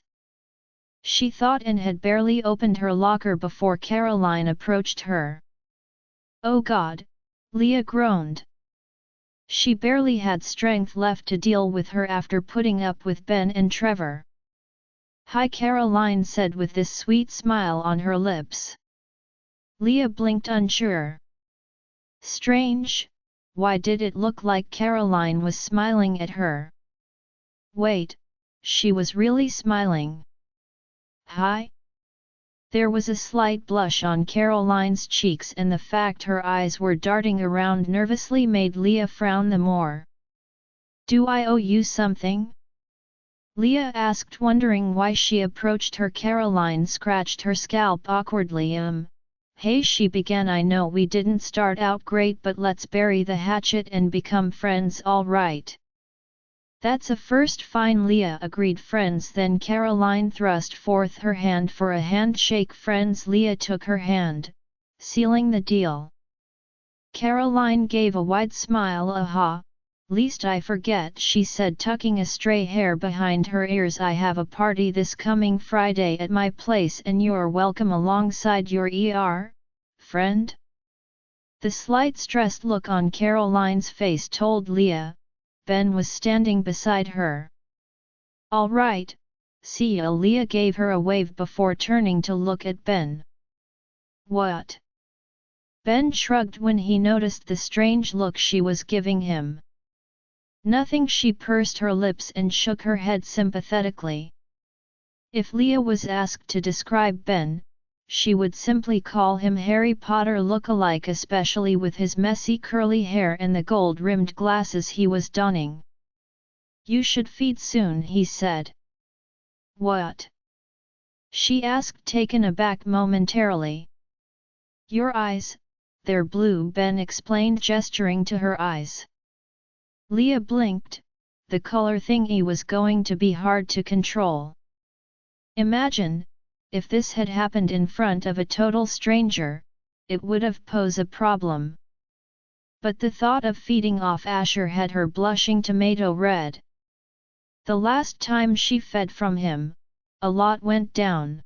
she thought, and had barely opened her locker before Caroline approached her. "Oh God," Leah groaned. She barely had strength left to deal with her after putting up with Ben and Trevor. "Hi," Caroline said with this sweet smile on her lips. Leah blinked, unsure. Strange, why did it look like Caroline was smiling at her? Wait, she was really smiling. "Hi?" There was a slight blush on Caroline's cheeks, and the fact her eyes were darting around nervously made Leah frown the more. "Do I owe you something?" Leah asked, wondering why she approached her. Caroline scratched her scalp awkwardly. Hey, she began. "I know we didn't start out great, but let's bury the hatchet and become friends, all right?" "That's a first." "Fine," Leah agreed. "Friends then." Caroline thrust forth her hand for a handshake. "Friends." Leah took her hand, sealing the deal. Caroline gave a wide smile. "Aha! Least I forget," she said, tucking a stray hair behind her ears. "I have a party this coming Friday at my place and you're welcome alongside your friend." The slight stressed look on Caroline's face told Leah Ben was standing beside her. "All right, see ya." Leah gave her a wave before turning to look at Ben. "What?" Ben shrugged when he noticed the strange look she was giving him. "Nothing." She pursed her lips and shook her head sympathetically. If Leah was asked to describe Ben, she would simply call him Harry Potter look-alike, especially with his messy curly hair and the gold-rimmed glasses he was donning. "You should feed soon," he said. "What?" she asked, taken aback momentarily. "Your eyes, they're blue," Ben explained, gesturing to her eyes. Leah blinked. The color thingy was going to be hard to control. Imagine, if this had happened in front of a total stranger, it would have posed a problem. But the thought of feeding off Asher had her blushing tomato red. The last time she fed from him, a lot went down.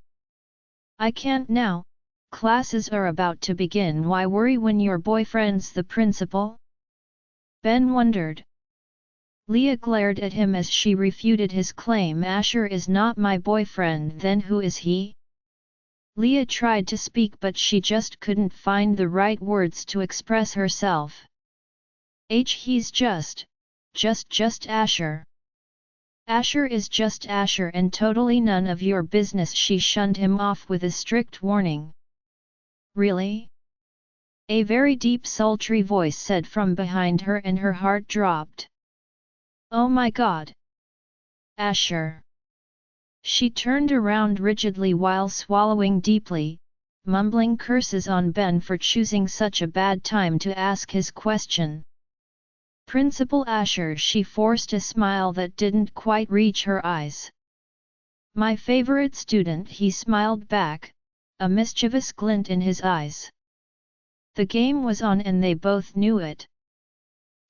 "I can't now, classes are about to begin." "Why worry when your boyfriend's the principal?" Ben wondered. Leah glared at him as she refuted his claim. "Asher is not my boyfriend." "Then who is he?" Leah tried to speak, but she just couldn't find the right words to express herself. He's just Asher." "Asher is just Asher and totally none of your business." She shunned him off with a strict warning. "Really?" a very deep sultry voice said from behind her, and her heart dropped. "Oh my God! Asher!" She turned around rigidly while swallowing deeply, mumbling curses on Ben for choosing such a bad time to ask his question. "Principal Asher." She forced a smile that didn't quite reach her eyes. "My favorite student," he smiled back, a mischievous glint in his eyes. The game was on and they both knew it.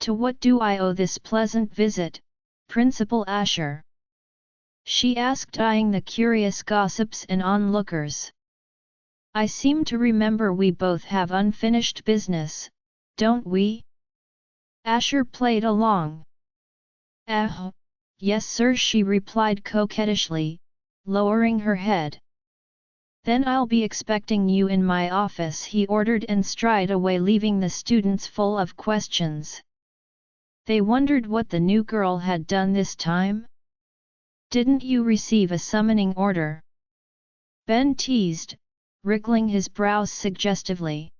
"To what do I owe this pleasant visit, Principal Asher?" she asked, eyeing the curious gossips and onlookers. "I seem to remember we both have unfinished business, don't we?" Asher played along. Yes sir," she replied coquettishly, lowering her head. "Then I'll be expecting you in my office," he ordered, and stride away, leaving the students full of questions. They wondered what the new girl had done this time. "Didn't you receive a summoning order?" Ben teased, wrinkling his brows suggestively.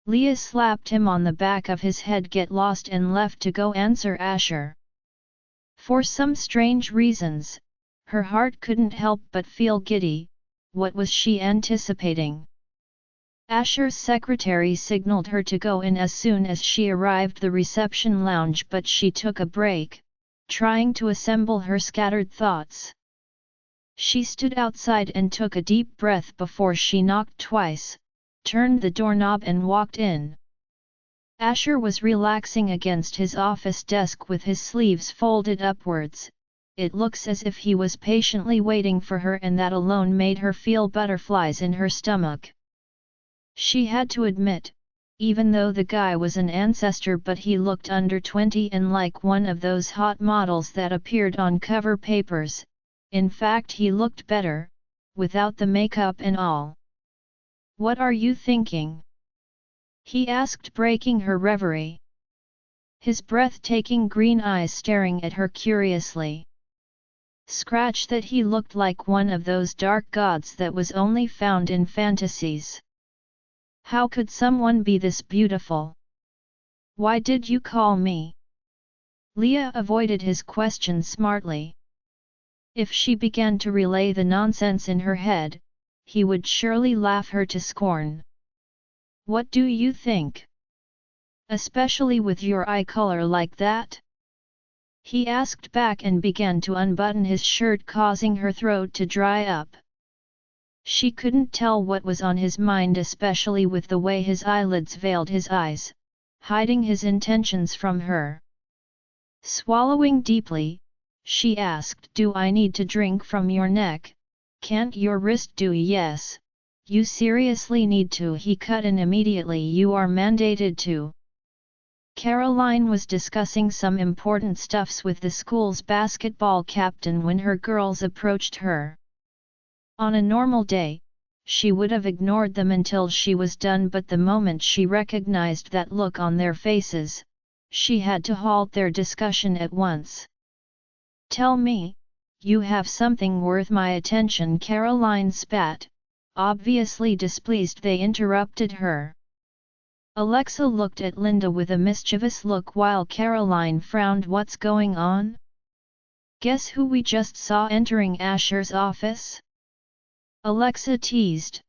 Leah slapped him on the back of his head. "Get lost," and left to go answer Asher. For some strange reasons, her heart couldn't help but feel giddy. What was she anticipating? Asher's secretary signaled her to go in as soon as she arrived the reception lounge, but she took a break, trying to assemble her scattered thoughts. She stood outside and took a deep breath before she knocked twice, turned the doorknob and walked in. Asher was relaxing against his office desk with his sleeves folded upwards. It looks as if he was patiently waiting for her, and that alone made her feel butterflies in her stomach. She had to admit, even though the guy was an ancestor, but he looked under 20 and like one of those hot models that appeared on cover papers. In fact, he looked better, without the makeup and all. "What are you thinking?" he asked, breaking her reverie. His breathtaking green eyes staring at her curiously. Scratch that he looked like one of those dark gods that was only found in fantasies. How could someone be this beautiful? Why did you call me? Leah avoided his question smartly. If she began to relay the nonsense in her head, he would surely laugh her to scorn. What do you think? Especially with your eye color like that? He asked back and began to unbutton his shirt, causing her throat to dry up. She couldn't tell what was on his mind, especially with the way his eyelids veiled his eyes, hiding his intentions from her. Swallowing deeply, she asked, "Do I need to drink from your neck? Can't your wrist do?" "Yes, you seriously need to," he cut in immediately. "You are mandated to." Caroline was discussing some important stuffs with the school's basketball captain when her girls approached her. On a normal day, she would have ignored them until she was done, but the moment she recognized that look on their faces, she had to halt their discussion at once. "Tell me, you have something worth my attention," Caroline spat, obviously displeased they interrupted her. Alexa looked at Linda with a mischievous look while Caroline frowned. "What's going on? Guess who we just saw entering Asher's office?" Alexa teased.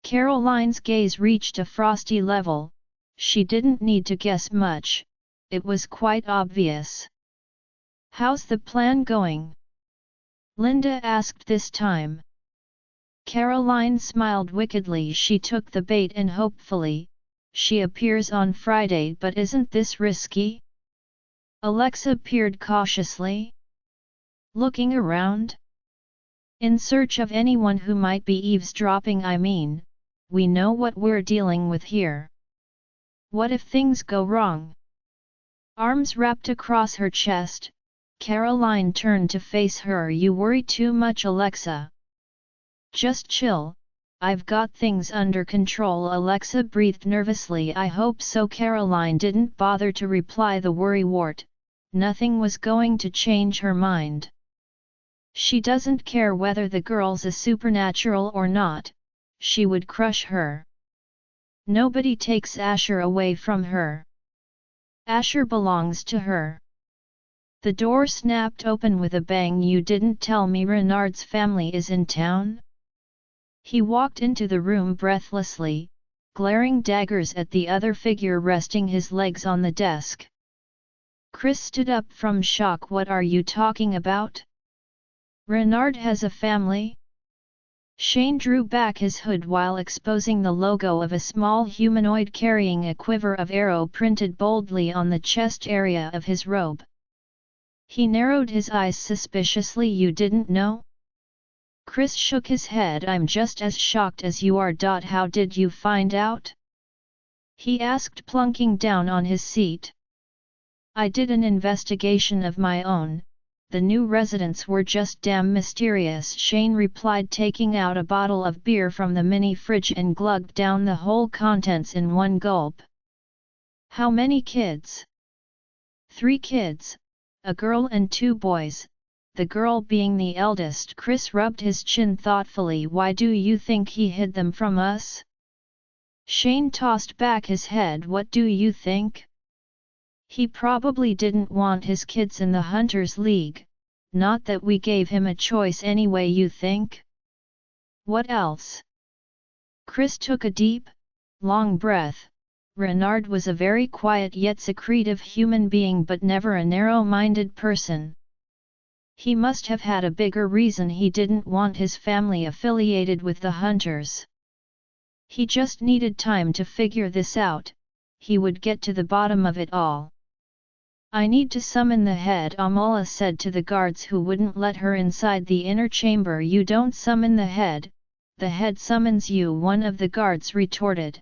Caroline's gaze reached a frosty level. She didn't need to guess much, it was quite obvious. "How's the plan going?" Linda asked this time. Caroline smiled wickedly. She took the bait and hopefully, "She appears on Friday, but isn't this risky?" Alexa peered cautiously, looking around. "In search of anyone who might be eavesdropping. I mean, we know what we're dealing with here. What if things go wrong?" Arms wrapped across her chest, Caroline turned to face her. "You worry too much, Alexa. Just chill, I've got things under control." Alexa breathed nervously. "I hope so." Caroline didn't bother to reply the worrywart. Nothing was going to change her mind. She doesn't care whether the girl's a supernatural or not, she would crush her. Nobody takes Asher away from her. Asher belongs to her. The door snapped open with a bang. "You didn't tell me Renard's family is in town?" He walked into the room breathlessly, glaring daggers at the other figure resting his legs on the desk. Chris stood up from shock. "What are you talking about? Renard has a family?" Shane drew back his hood while exposing the logo of a small humanoid carrying a quiver of arrow printed boldly on the chest area of his robe. He narrowed his eyes suspiciously. "You didn't know?" Chris shook his head. "I'm just as shocked as you are. How did you find out?" he asked, plunking down on his seat. "I did an investigation of my own. The new residents were just damn mysterious," Shane replied, taking out a bottle of beer from the mini fridge and glugged down the whole contents in one gulp. "How many kids?" "3 kids, a girl and 2 boys, the girl being the eldest." Chris rubbed his chin thoughtfully. "Why do you think he hid them from us?" Shane tossed back his head. "What do you think? He probably didn't want his kids in the Hunters League, not that we gave him a choice anyway." "You think?" "What else?" Chris took a deep, long breath. Renard was a very quiet yet secretive human being, but never a narrow-minded person. He must have had a bigger reason he didn't want his family affiliated with the Hunters. He just needed time to figure this out. He would get to the bottom of it all. "I need to summon the head," Amala said to the guards who wouldn't let her inside the inner chamber. "You don't summon the head summons you," one of the guards retorted.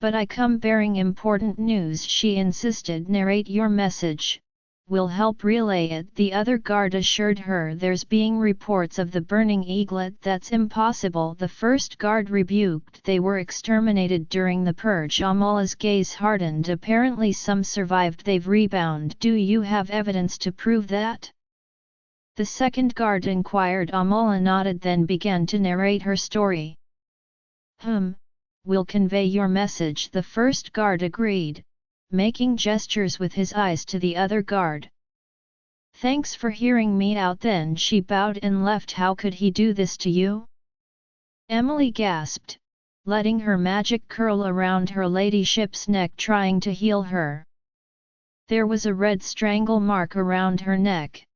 "But I come bearing important news," she insisted. "Narrate your message, we'll help relay it," the other guard assured her. "There's being reports of the burning eaglet." "That's impossible," the first guard rebuked. "They were exterminated during the purge." Amala's gaze hardened. "Apparently some survived. They've rebound." "Do you have evidence to prove that?" The second guard inquired. Amala nodded, then began to narrate her story. We'll convey your message, the first guard agreed, making gestures with his eyes to the other guard. Thanks for hearing me out. Then she bowed and left. How could he do this to you? Emily gasped, letting her magic curl around her ladyship's neck, trying to heal her. There was a red strangle mark around her neck.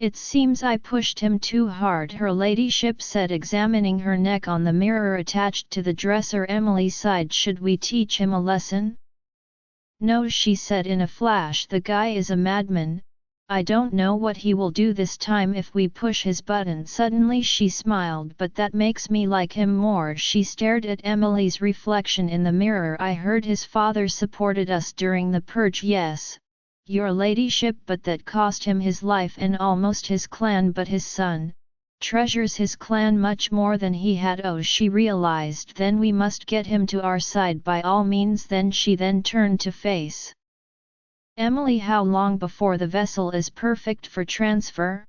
It seems I pushed him too hard, her ladyship said, examining her neck on the mirror attached to the dresser. Emily sighed. Should we teach him a lesson? No, she said in a flash. The guy is a madman. I don't know what he will do this time if we push his button. Suddenly she smiled. But that makes me like him more. She stared at Emily's reflection in the mirror. I heard his father supported us during the purge. Yes, your ladyship, but that cost him his life and almost his clan. But his son treasures his clan much more than he had. Oh, she realized. Then we must get him to our side by all means. Then she turned to face Emily. How long before the vessel is perfect for transfer?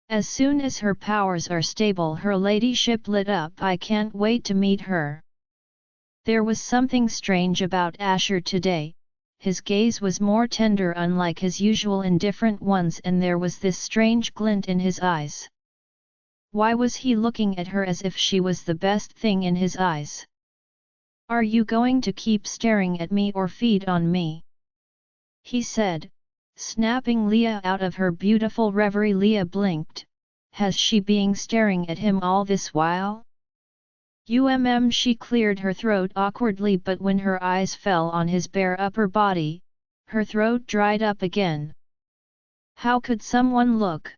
As soon as her powers are stable, her ladyship lit up. I can't wait to meet her. There was something strange about Asher today. His gaze was more tender, unlike his usual indifferent ones, and there was this strange glint in his eyes. Why was he looking at her as if she was the best thing in his eyes? Are you going to keep staring at me or feed on me? He said, snapping Leah out of her beautiful reverie. Leah blinked. Has she been staring at him all this while? She cleared her throat awkwardly, but when her eyes fell on his bare upper body, her throat dried up again. How could someone look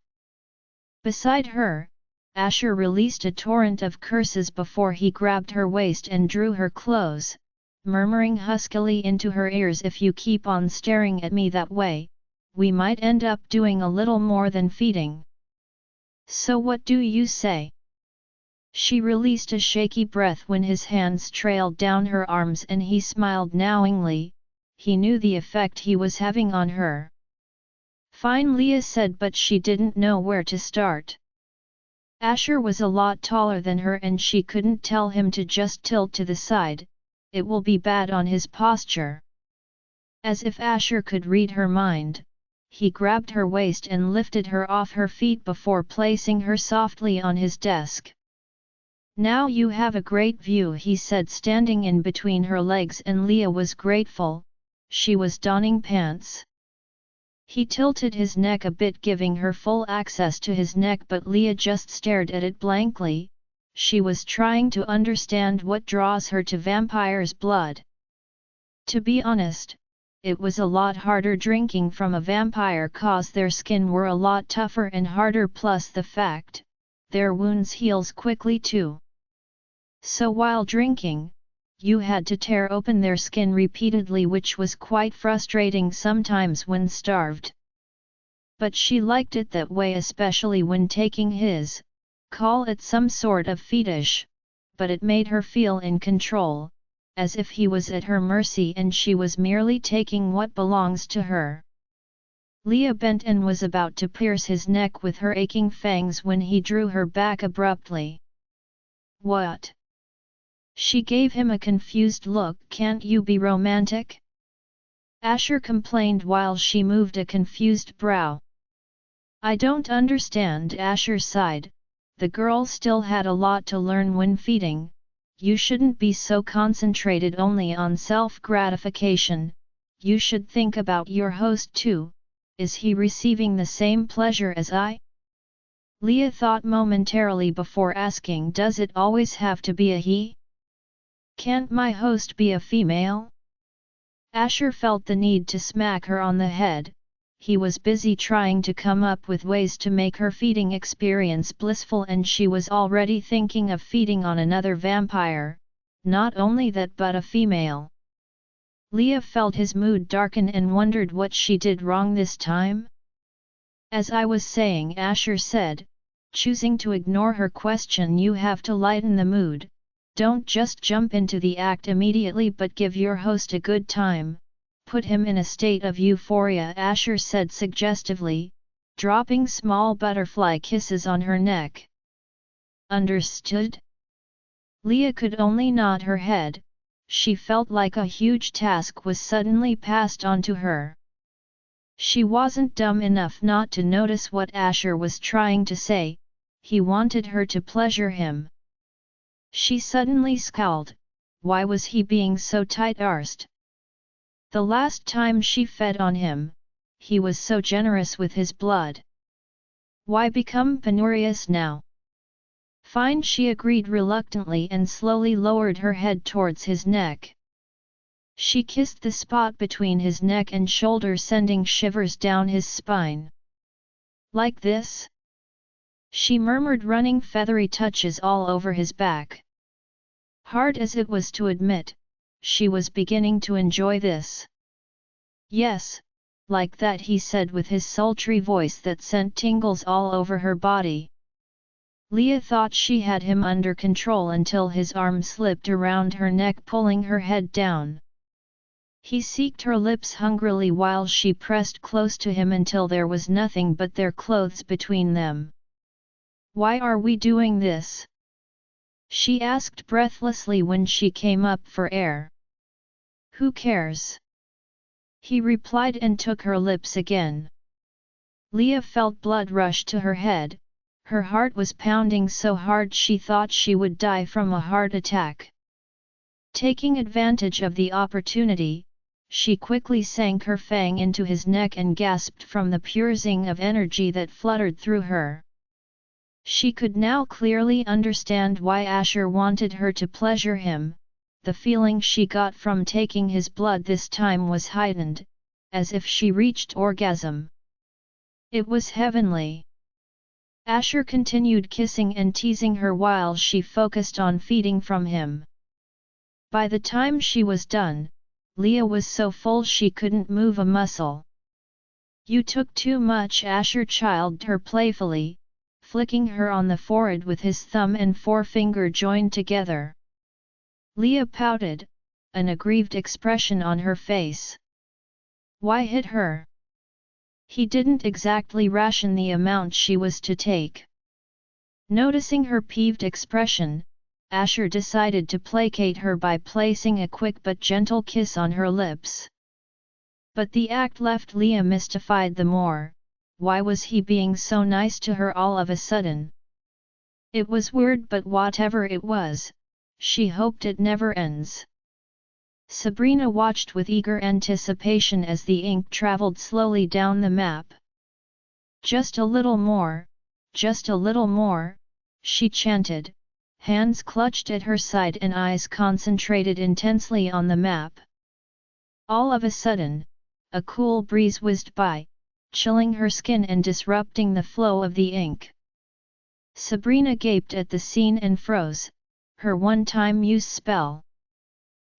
beside her? Asher released a torrent of curses before he grabbed her waist and drew her close, murmuring huskily into her ears, if you keep on staring at me that way, we might end up doing a little more than feeding. So what do you say? She released a shaky breath when his hands trailed down her arms and he smiled knowingly. He knew the effect he was having on her. Fine, Leah said, but she didn't know where to start. Asher was a lot taller than her and she couldn't tell him to just tilt to the side. It will be bad on his posture. As if Asher could read her mind, he grabbed her waist and lifted her off her feet before placing her softly on his desk. Now you have a great view, he said, standing in between her legs, and Leah was grateful. She was donning pants. He tilted his neck a bit, giving her full access to his neck, but Leah just stared at it blankly. She was trying to understand what draws her to vampires' blood. To be honest, it was a lot harder drinking from a vampire, cause their skin were a lot tougher and harder, plus the fact, their wounds heals quickly too. So while drinking, you had to tear open their skin repeatedly, which was quite frustrating sometimes when starved. But she liked it that way, especially when taking his, call it some sort of fetish, but it made her feel in control, as if he was at her mercy and she was merely taking what belongs to her. Leah bent and was about to pierce his neck with her aching fangs when he drew her back abruptly. What? She gave him a confused look. Can't you be romantic? Asher complained while she moved a confused brow. I don't understand, Asher sighed. The girl still had a lot to learn when feeding. You shouldn't be so concentrated only on self-gratification, you should think about your host too. Is he receiving the same pleasure as I? Leah thought momentarily before asking, does it always have to be a he? Can't my host be a female? Asher felt the need to smack her on the head. He was busy trying to come up with ways to make her feeding experience blissful, and she was already thinking of feeding on another vampire, not only that but a female. Leah felt his mood darken and wondered what she did wrong this time. As I was saying, Asher said, choosing to ignore her question, you have to lighten the mood. Don't just jump into the act immediately, but give your host a good time. Put him in a state of euphoria, Asher said suggestively, dropping small butterfly kisses on her neck. Understood? Leah could only nod her head. She felt like a huge task was suddenly passed on to her. She wasn't dumb enough not to notice what Asher was trying to say. He wanted her to pleasure him. She suddenly scowled. Why was he being so tight-arsed? The last time she fed on him, he was so generous with his blood. Why become penurious now? Fine, she agreed reluctantly and slowly lowered her head towards his neck. She kissed the spot between his neck and shoulder, sending shivers down his spine. Like this? She murmured, running feathery touches all over his back. Hard as it was to admit, she was beginning to enjoy this. Yes, like that, he said with his sultry voice that sent tingles all over her body. Leah thought she had him under control until his arm slipped around her neck, pulling her head down. He seeked her lips hungrily while she pressed close to him until there was nothing but their clothes between them. Why are we doing this? She asked breathlessly when she came up for air. Who cares? He replied and took her lips again. Leah felt blood rush to her head. Her heart was pounding so hard she thought she would die from a heart attack. Taking advantage of the opportunity, she quickly sank her fang into his neck and gasped from the pure zing of energy that fluttered through her. She could now clearly understand why Asher wanted her to pleasure him. The feeling she got from taking his blood this time was heightened, as if she reached orgasm. It was heavenly. Asher continued kissing and teasing her while she focused on feeding from him. By the time she was done, Leah was so full she couldn't move a muscle. You took too much, Asher chided her playfully, flicking her on the forehead with his thumb and forefinger joined together. Leah pouted, an aggrieved expression on her face. Why hit her? He didn't exactly ration the amount she was to take. Noticing her peeved expression, Asher decided to placate her by placing a quick but gentle kiss on her lips. But the act left Leah mystified the more. Why was he being so nice to her all of a sudden? It was weird, but whatever it was, she hoped it never ends. Sabrina watched with eager anticipation as the ink traveled slowly down the map. Just a little more, just a little more, she chanted, hands clutched at her side and eyes concentrated intensely on the map. All of a sudden, a cool breeze whizzed by, chilling her skin and disrupting the flow of the ink. Sabrina gaped at the scene and froze, her one-time use spell.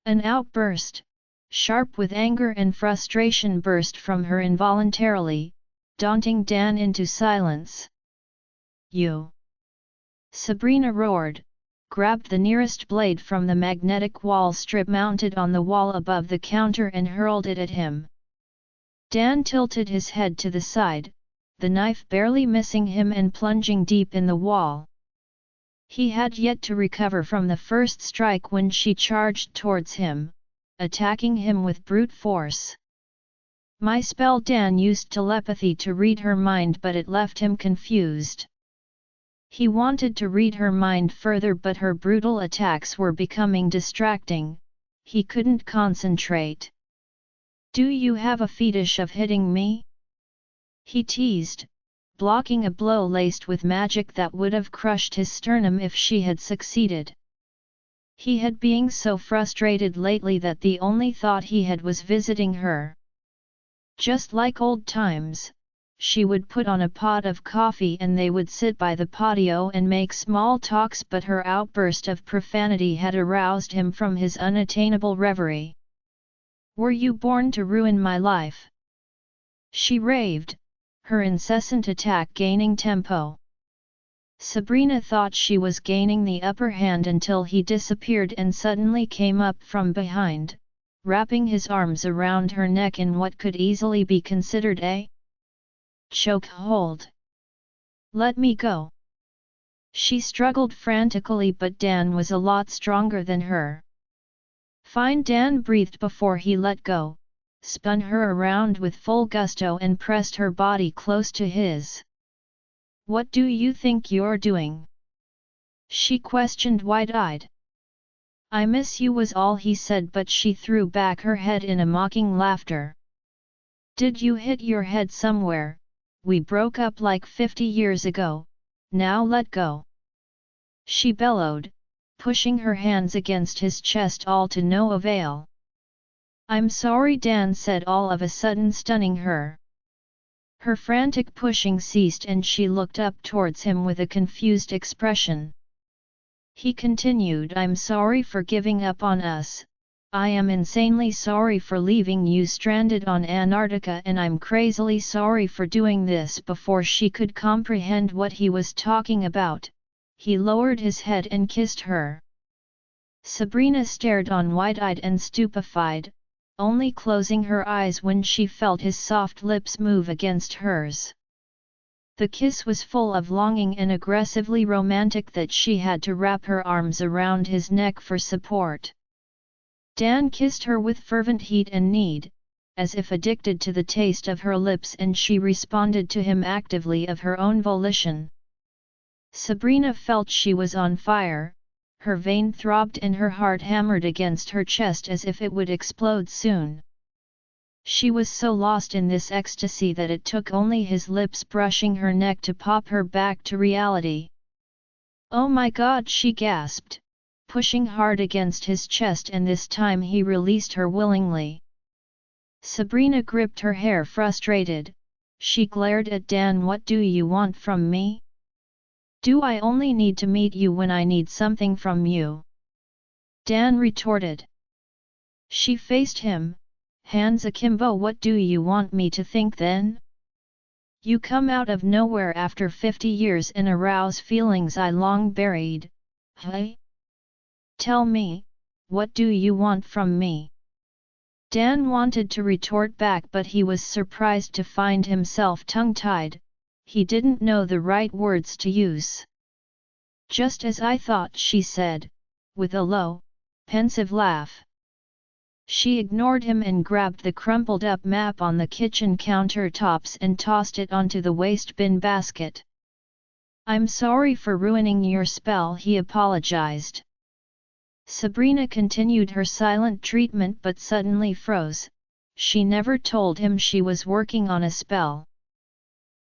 An outburst, sharp with anger and frustration, burst from her involuntarily, daunting Dan into silence. You! Sabrina roared, grabbed the nearest blade from the magnetic wall strip mounted on the wall above the counter and hurled it at him. Dan tilted his head to the side, the knife barely missing him and plunging deep in the wall. He had yet to recover from the first strike when she charged towards him, attacking him with brute force. My spell. Dan used telepathy to read her mind, but it left him confused. He wanted to read her mind further, but her brutal attacks were becoming distracting. He couldn't concentrate. Do you have a fetish of hitting me? He teased, blocking a blow laced with magic that would have crushed his sternum if she had succeeded. He had been so frustrated lately that the only thought he had was visiting her. Just like old times, she would put on a pot of coffee and they would sit by the patio and make small talks, but her outburst of profanity had aroused him from his unattainable reverie. Were you born to ruin my life? She raved, her incessant attack gaining tempo. Sabrina thought she was gaining the upper hand until he disappeared and suddenly came up from behind, wrapping his arms around her neck in what could easily be considered a choke hold. Let me go. She struggled frantically, but Dan was a lot stronger than her. Fine, Dan breathed before he let go, spun her around with full gusto and pressed her body close to his. What do you think you're doing? She questioned wide-eyed. I miss you was all he said, but she threw back her head in a mocking laughter. Did you hit your head somewhere? We broke up like 50 years ago, now let go. She bellowed, pushing her hands against his chest, all to no avail. I'm sorry, Dan said, all of a sudden stunning her. Her frantic pushing ceased and she looked up towards him with a confused expression. He continued, I'm sorry for giving up on us, I am insanely sorry for leaving you stranded on Antarctica, and I'm crazily sorry for doing this. Before she could comprehend what he was talking about, he lowered his head and kissed her. Sabrina stared on wide-eyed and stupefied, only closing her eyes when she felt his soft lips move against hers. The kiss was full of longing and aggressively romantic that she had to wrap her arms around his neck for support. Dan kissed her with fervent heat and need, as if addicted to the taste of her lips, and she responded to him actively of her own volition. Sabrina felt she was on fire, her vein throbbed and her heart hammered against her chest as if it would explode soon. She was so lost in this ecstasy that it took only his lips brushing her neck to pop her back to reality. Oh my God, she gasped, pushing hard against his chest, and this time he released her willingly. Sabrina gripped her hair frustrated. She glared at Dan. What do you want from me? Do I only need to meet you when I need something from you? Dan retorted. She faced him, hands akimbo. What do you want me to think then? You come out of nowhere after 50 years and arouse feelings I long buried, hey? Tell me, what do you want from me? Dan wanted to retort back, but he was surprised to find himself tongue-tied. He didn't know the right words to use. Just as I thought, she said, with a low, pensive laugh. She ignored him and grabbed the crumpled-up map on the kitchen countertops and tossed it onto the waste bin basket. I'm sorry for ruining your spell, he apologized. Sabrina continued her silent treatment but suddenly froze. She never told him she was working on a spell.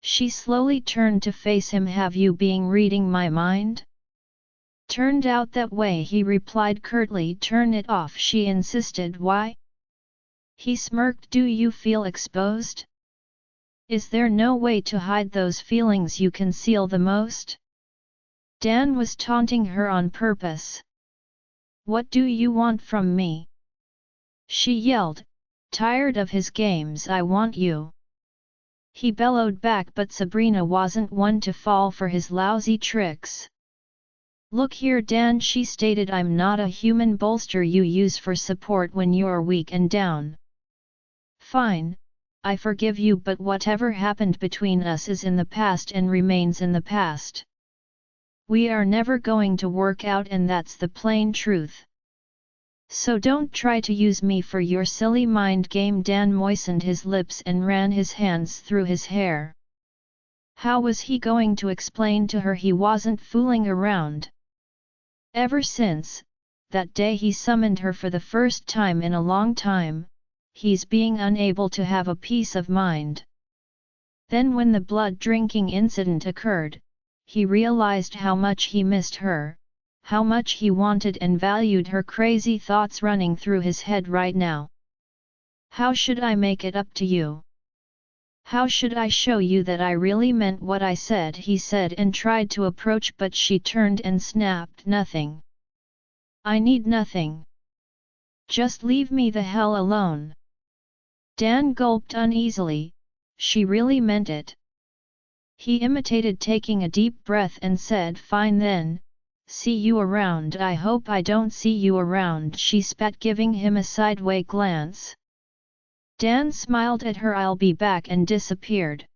She slowly turned to face him. Have you been reading my mind? Turned out that way, he replied curtly. Turn it off, she insisted. Why? He smirked. Do you feel exposed? Is there no way to hide those feelings you conceal the most? Dan was taunting her on purpose. What do you want from me? She yelled, tired of his games. I want you. He bellowed back, but Sabrina wasn't one to fall for his lousy tricks. Look here, Dan, she stated, I'm not a human bolster you use for support when you're weak and down. Fine, I forgive you, but whatever happened between us is in the past and remains in the past. We are never going to work out, and that's the plain truth. So don't try to use me for your silly mind game. Dan moistened his lips and ran his hands through his hair. How was he going to explain to her he wasn't fooling around? Ever since that day he summoned her for the first time in a long time, he's being unable to have a peace of mind. Then when the blood drinking incident occurred, he realized how much he missed her, how much he wanted and valued her. Crazy thoughts running through his head right now. How should I make it up to you? How should I show you that I really meant what I said? He said and tried to approach, but she turned and snapped, nothing. I need nothing. Just leave me the hell alone. Dan gulped uneasily. She really meant it. He imitated, taking a deep breath, and said, fine then, see you around. I hope I don't see you around, she spat, giving him a sideway glance. Dan smiled at her. I'll be back, and disappeared.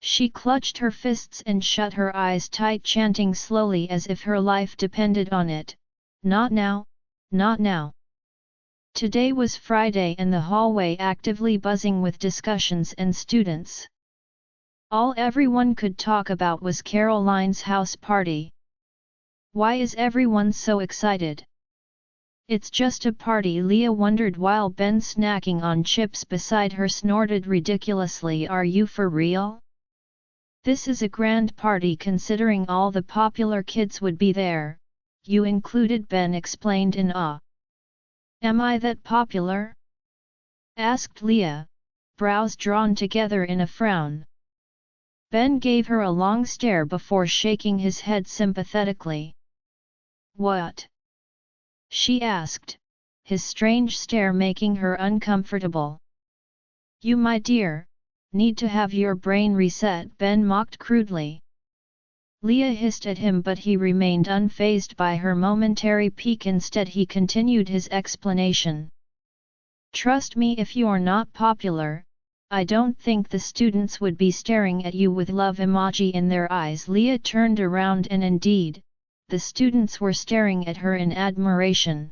She clutched her fists and shut her eyes tight, chanting slowly as if her life depended on it, "Not now, not now." Today was Friday and the hallway actively buzzing with discussions and students. All everyone could talk about was Caroline's house party. Why is everyone so excited? It's just a party, Leah wondered while Ben, snacking on chips beside her, snorted ridiculously. Are you for real? This is a grand party considering all the popular kids would be there, you included, Ben explained in awe. Am I that popular? Asked Leah, brows drawn together in a frown. Ben gave her a long stare before shaking his head sympathetically. What? She asked, his strange stare making her uncomfortable. You, my dear, need to have your brain reset, Ben mocked crudely. Leah hissed at him, but he remained unfazed by her momentary pique. Instead he continued his explanation. Trust me, if you're not popular, I don't think the students would be staring at you with love emoji in their eyes. Leah turned around and indeed, the students were staring at her in admiration.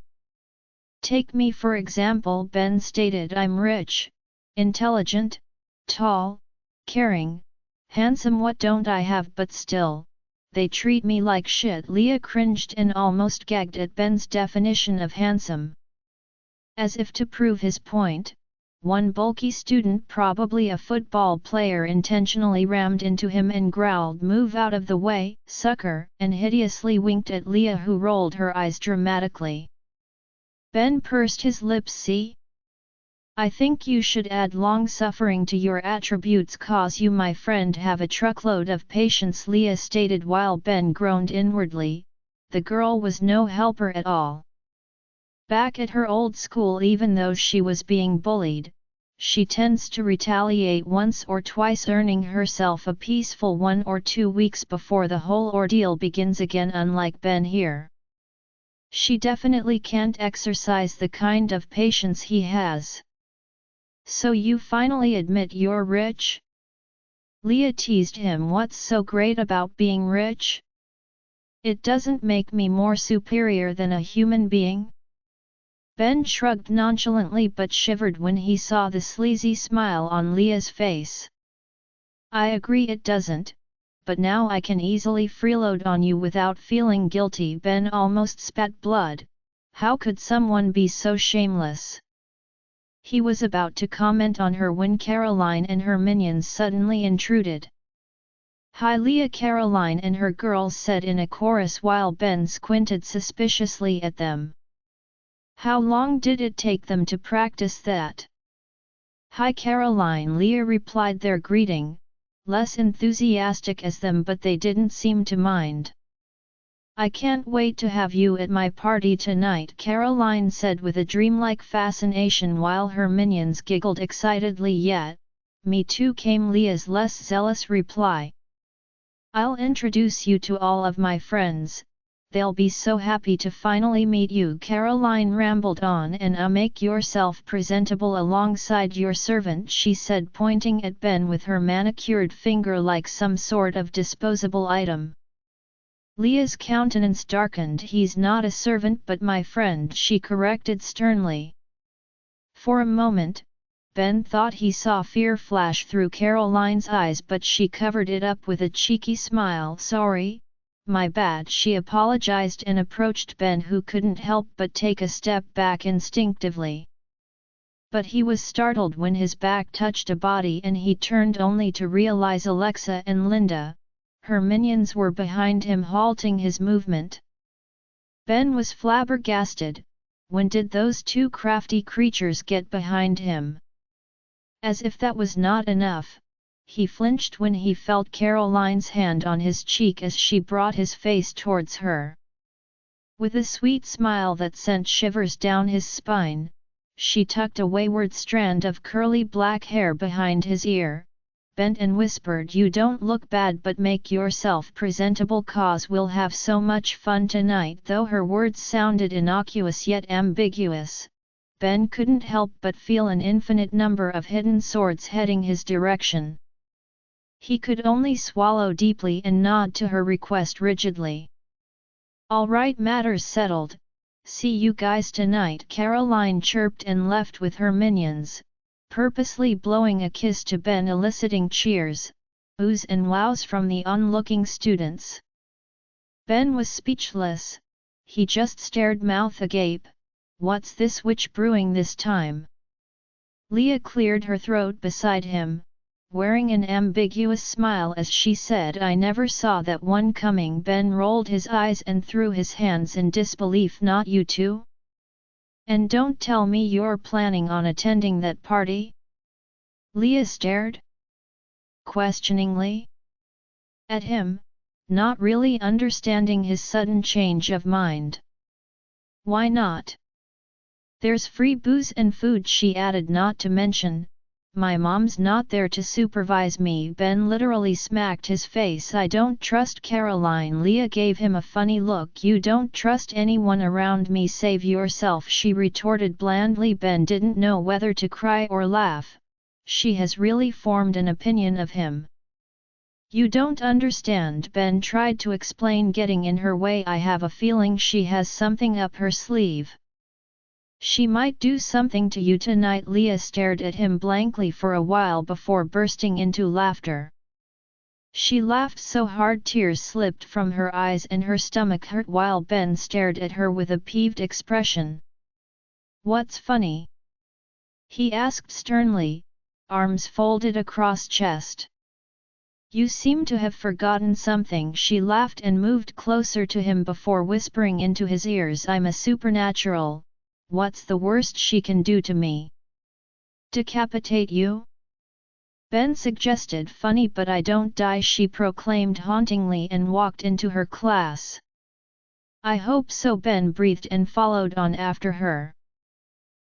Take me for example, Ben stated. I'm rich, intelligent, tall, caring, handsome. What don't I have? But still, they treat me like shit. Leah cringed and almost gagged at Ben's definition of handsome. As if to prove his point, one bulky student, probably a football player, intentionally rammed into him and growled, "Move out of the way, sucker," and hideously winked at Leah, who rolled her eyes dramatically. Ben pursed his lips. See? I think you should add long suffering to your attributes, cause you, my friend, have a truckload of patience, Leah stated while Ben groaned inwardly. The girl was no helper at all. Back at her old school, even though she was being bullied, she tends to retaliate once or twice, earning herself a peaceful 1 or 2 weeks before the whole ordeal begins again, unlike Ben here. She definitely can't exercise the kind of patience he has. So you finally admit you're rich? Leah teased him. What's so great about being rich? It doesn't make me more superior than a human being? Ben shrugged nonchalantly but shivered when he saw the sleazy smile on Leah's face. I agree it doesn't, but now I can easily freeload on you without feeling guilty. Ben almost spat blood. How could someone be so shameless? He was about to comment on her when Caroline and her minions suddenly intruded. Hi Leah, Caroline and her girls said in a chorus while Ben squinted suspiciously at them. How long did it take them to practice that? Hi Caroline, Leah replied their greeting, less enthusiastic as them, but they didn't seem to mind. I can't wait to have you at my party tonight, Caroline said with a dreamlike fascination while her minions giggled excitedly. Yet, me too, came Leah's less zealous reply. I'll introduce you to all of my friends. They'll be so happy to finally meet you, Caroline rambled on, and make yourself presentable alongside your servant, she said, pointing at Ben with her manicured finger like some sort of disposable item. Leah's countenance darkened. He's not a servant but my friend, she corrected sternly. For a moment, Ben thought he saw fear flash through Caroline's eyes, but she covered it up with a cheeky smile. Sorry, my bad, she apologized and approached Ben, who couldn't help but take a step back instinctively. But he was startled when his back touched a body and he turned only to realize Alexa and Linda, her minions, were behind him, halting his movement. Ben was flabbergasted. When did those two crafty creatures get behind him? As if that was not enough, he flinched when he felt Caroline's hand on his cheek as she brought his face towards her. With a sweet smile that sent shivers down his spine, she tucked a wayward strand of curly black hair behind his ear, bent and whispered, "You don't look bad, but make yourself presentable, cause we'll have so much fun tonight." Though her words sounded innocuous yet ambiguous, Ben couldn't help but feel an infinite number of hidden swords heading his direction. He could only swallow deeply and nod to her request rigidly. "All right, matters settled, see you guys tonight," Caroline chirped and left with her minions, purposely blowing a kiss to Ben, eliciting cheers, oohs and wows from the onlooking students. Ben was speechless, he just stared mouth agape. What's this witch brewing this time? Leah cleared her throat beside him, wearing an ambiguous smile as she said, "I never saw that one coming." Ben rolled his eyes and threw his hands in disbelief. "Not you too? And don't tell me you're planning on attending that party?" Leah stared questioningly at him, not really understanding his sudden change of mind. "Why not? There's free booze and food," she added, "not to mention, my mom's not there to supervise me." Ben literally smacked his face. "I don't trust Caroline." Leah gave him a funny look. "You don't trust anyone around me save yourself," she retorted blandly. Ben didn't know whether to cry or laugh. She has really formed an opinion of him. "You don't understand," Ben tried to explain, getting in her way. "I have a feeling she has something up her sleeve. She might do something to you tonight." Leah stared at him blankly for a while before bursting into laughter. She laughed so hard tears slipped from her eyes and her stomach hurt while Ben stared at her with a peeved expression. "What's funny?" he asked sternly, arms folded across chest. "You seem to have forgotten something." She laughed and moved closer to him before whispering into his ears, "I'm a supernatural. What's the worst she can do to me? Decapitate you?" Ben suggested. "Funny, but I don't die," she proclaimed hauntingly and walked into her class. "I hope so," Ben breathed and followed on after her.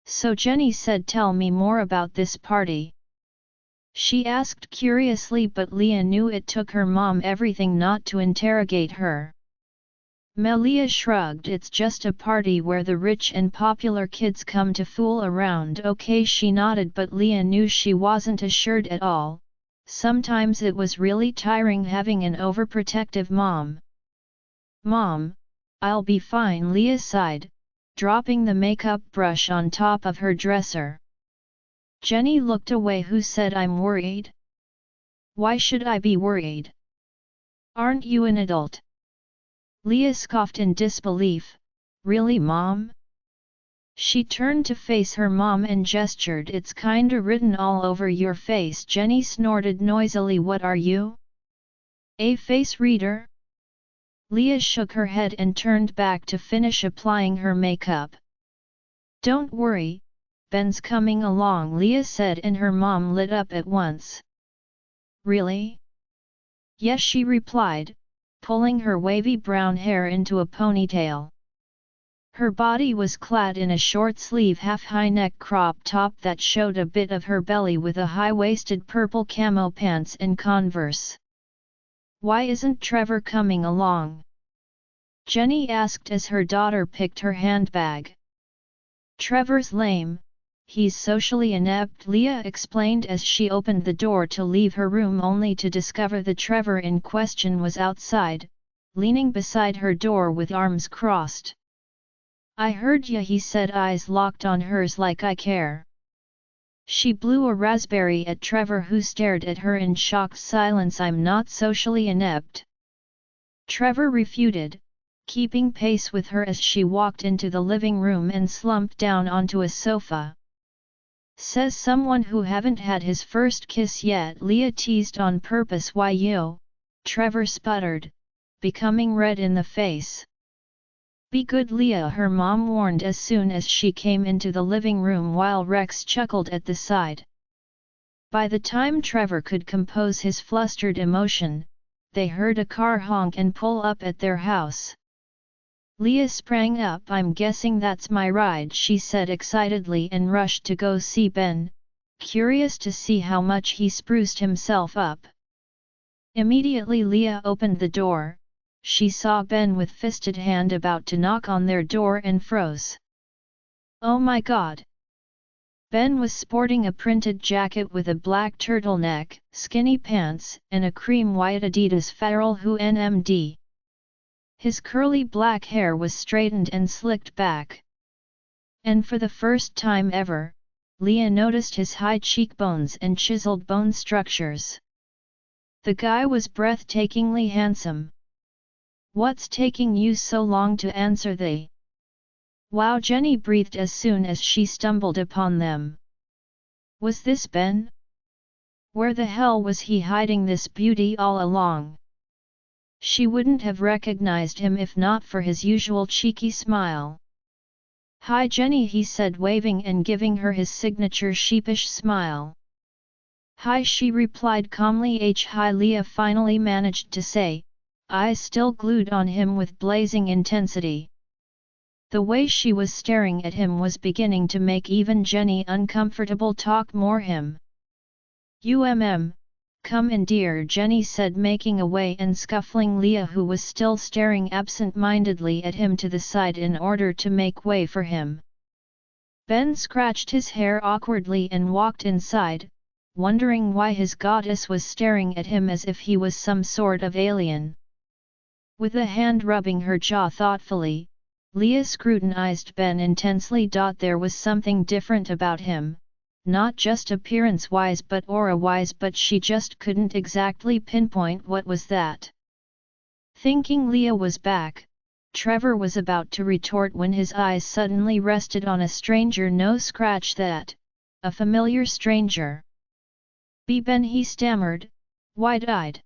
"So Jenny said, tell me more about this party?" she asked curiously, but Leah knew it took her mom everything not to interrogate her. Leah shrugged. "It's just a party where the rich and popular kids come to fool around." "Okay," she nodded, but Leah knew she wasn't assured at all. Sometimes it was really tiring having an overprotective mom. "Mom, I'll be fine," Leah sighed, dropping the makeup brush on top of her dresser. Jenny looked away. "Who said I'm worried? Why should I be worried? Aren't you an adult?" Leah scoffed in disbelief. "Really, Mom?" She turned to face her mom and gestured. "It's kinda written all over your face." Jenny snorted noisily. "What are you? A face reader?" Leah shook her head and turned back to finish applying her makeup. "Don't worry, Ben's coming along," Leah said, and her mom lit up at once. "Really?" "Yes," she replied, pulling her wavy brown hair into a ponytail. Her body was clad in a short-sleeve half-high-neck crop top that showed a bit of her belly with a high-waisted purple camo pants and Converse. "Why isn't Trevor coming along?" Jenny asked as her daughter picked her handbag. "Trevor's lame, he's socially inept," Leah explained as she opened the door to leave her room, only to discover the Trevor in question was outside, leaning beside her door with arms crossed. "I heard ya," he said, eyes locked on hers. "Like I care." She blew a raspberry at Trevor, who stared at her in shocked silence. "I'm not socially inept," Trevor refuted, keeping pace with her as she walked into the living room and slumped down onto a sofa. "Says someone who haven't had his first kiss yet," Leah teased on purpose. "Why you?" Trevor sputtered, becoming red in the face. "Be good, Leah," her mom warned as soon as she came into the living room, while Rex chuckled at the side. By the time Trevor could compose his flustered emotion, they heard a car honk and pull up at their house. Leah sprang up. "I'm guessing that's my ride," she said excitedly, and rushed to go see Ben, curious to see how much he spruced himself up. Immediately Leah opened the door, she saw Ben with fisted hand about to knock on their door and froze. "Oh my God! Ben was sporting a printed jacket with a black turtleneck, skinny pants, and a cream-white Adidas Farrell Who NMD. His curly black hair was straightened and slicked back. And for the first time ever, Leah noticed his high cheekbones and chiseled bone structures. The guy was breathtakingly handsome. "What's taking you so long to answer the?" "Wow," Jenny breathed as soon as she stumbled upon them. Was this Ben? Where the hell was he hiding this beauty all along? She wouldn't have recognized him if not for his usual cheeky smile. "Hi Jenny," he said, waving and giving her his signature sheepish smile. "Hi," she replied calmly. "Hi," Leah finally managed to say, eyes still glued on him with blazing intensity. The way she was staring at him was beginning to make even Jenny uncomfortable. "Talk more him." Come in dear," Jenny said, making a way and scuffling Leah, who was still staring absent-mindedly at him, to the side in order to make way for him. Ben scratched his hair awkwardly and walked inside, wondering why his goddess was staring at him as if he was some sort of alien. With a hand rubbing her jaw thoughtfully, Leah scrutinized Ben intensely. There was something different about him. Not just appearance-wise but aura-wise, but she just couldn't exactly pinpoint what was that. Thinking Leah was back, Trevor was about to retort when his eyes suddenly rested on a stranger. "No, scratch that, a familiar stranger." "Be Ben," he stammered, wide-eyed.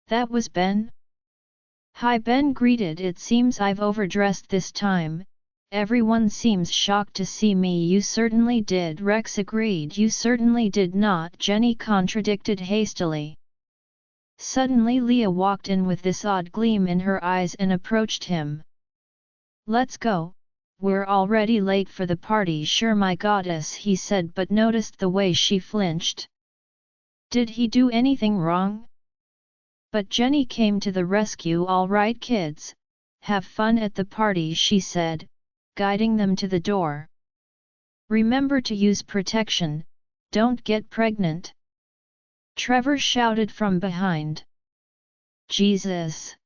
"That was Ben?" "Hi," Ben greeted. "It seems I've overdressed this time. Everyone seems shocked to see me." "You certainly did," Rex agreed. "You certainly did not," Jenny contradicted hastily. Suddenly Leah walked in with this odd gleam in her eyes and approached him. "Let's go, we're already late for the party." "Sure my goddess," he said, but noticed the way she flinched. Did he do anything wrong? But Jenny came to the rescue. "All right kids, have fun at the party," she said, guiding them to the door. "Remember to use protection, don't get pregnant." Trevor shouted from behind. "Jesus!"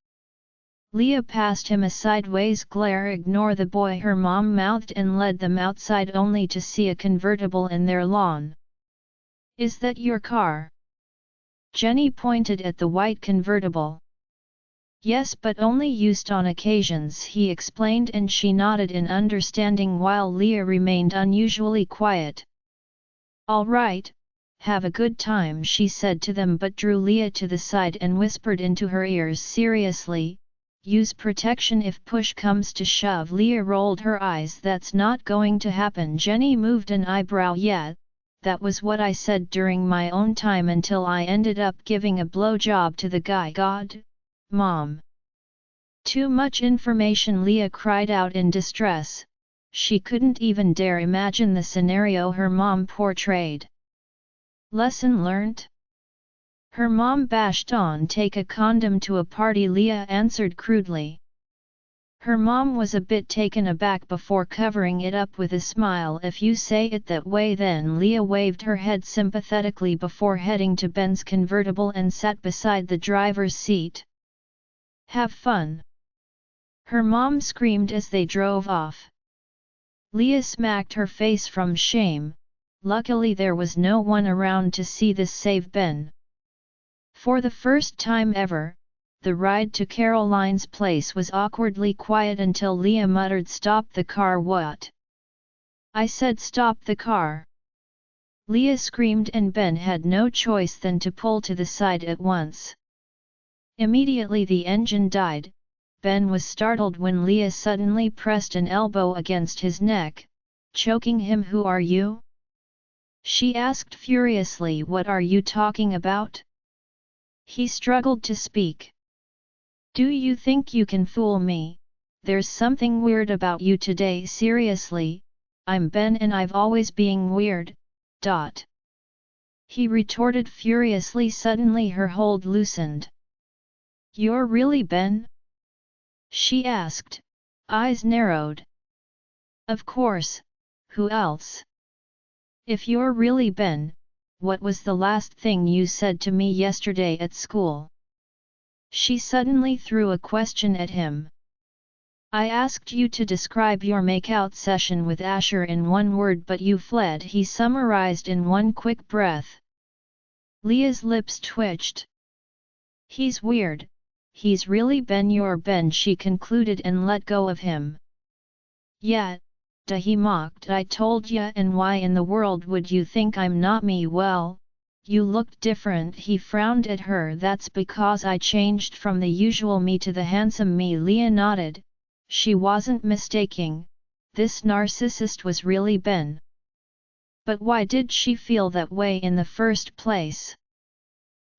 Leah passed him a sideways glare. "Ignore the boy," her mom mouthed, and led them outside only to see a convertible in their lawn. "Is that your car?" Jenny pointed at the white convertible. "Yes, but only used on occasions," he explained, and she nodded in understanding while Leah remained unusually quiet. "All right, have a good time," she said to them, but drew Leah to the side and whispered into her ears seriously, "Use protection if push comes to shove." Leah rolled her eyes. "That's not going to happen." Jenny moved an eyebrow. "Yeah, that was what I said during my own time until I ended up giving a blowjob to the guy." "God, Mom! Too much information!" Leah cried out in distress. She couldn't even dare imagine the scenario her mom portrayed. "Lesson learnt?" Her mom bashed on. "Take a condom to a party," Leah answered crudely. Her mom was a bit taken aback before covering it up with a smile. "If you say it that way then." Leah waved her head sympathetically before heading to Ben's convertible and sat beside the driver's seat. "Have fun!" her mom screamed as they drove off. Leah smacked her face from shame. Luckily there was no one around to see this save Ben. For the first time ever, the ride to Caroline's place was awkwardly quiet until Leah muttered, "Stop the car." "What?" "I said stop the car!" Leah screamed, and Ben had no choice than to pull to the side at once. Immediately the engine died. Ben was startled when Leah suddenly pressed an elbow against his neck, choking him. "Who are you?" she asked furiously. "What are you talking about?" He struggled to speak. "Do you think you can fool me? There's something weird about you today." "Seriously, I'm Ben and I've always been weird, he retorted furiously. Suddenly her hold loosened. "You're really Ben?" she asked, eyes narrowed. "Of course, who else?" If you're really Ben, what was the last thing you said to me yesterday at school? She suddenly threw a question at him. I asked you to describe your makeout session with Asher in one word but you fled, he summarized in one quick breath. Leah's lips twitched. He's weird, he's really Ben, your Ben, she concluded and let go of him. Yeah, duh, he mocked, I told ya, and why in the world would you think I'm not me? Well, you looked different, he frowned at her. That's because I changed from the usual me to the handsome me. Leah nodded. She wasn't mistaking, this narcissist was really Ben. But why did she feel that way in the first place?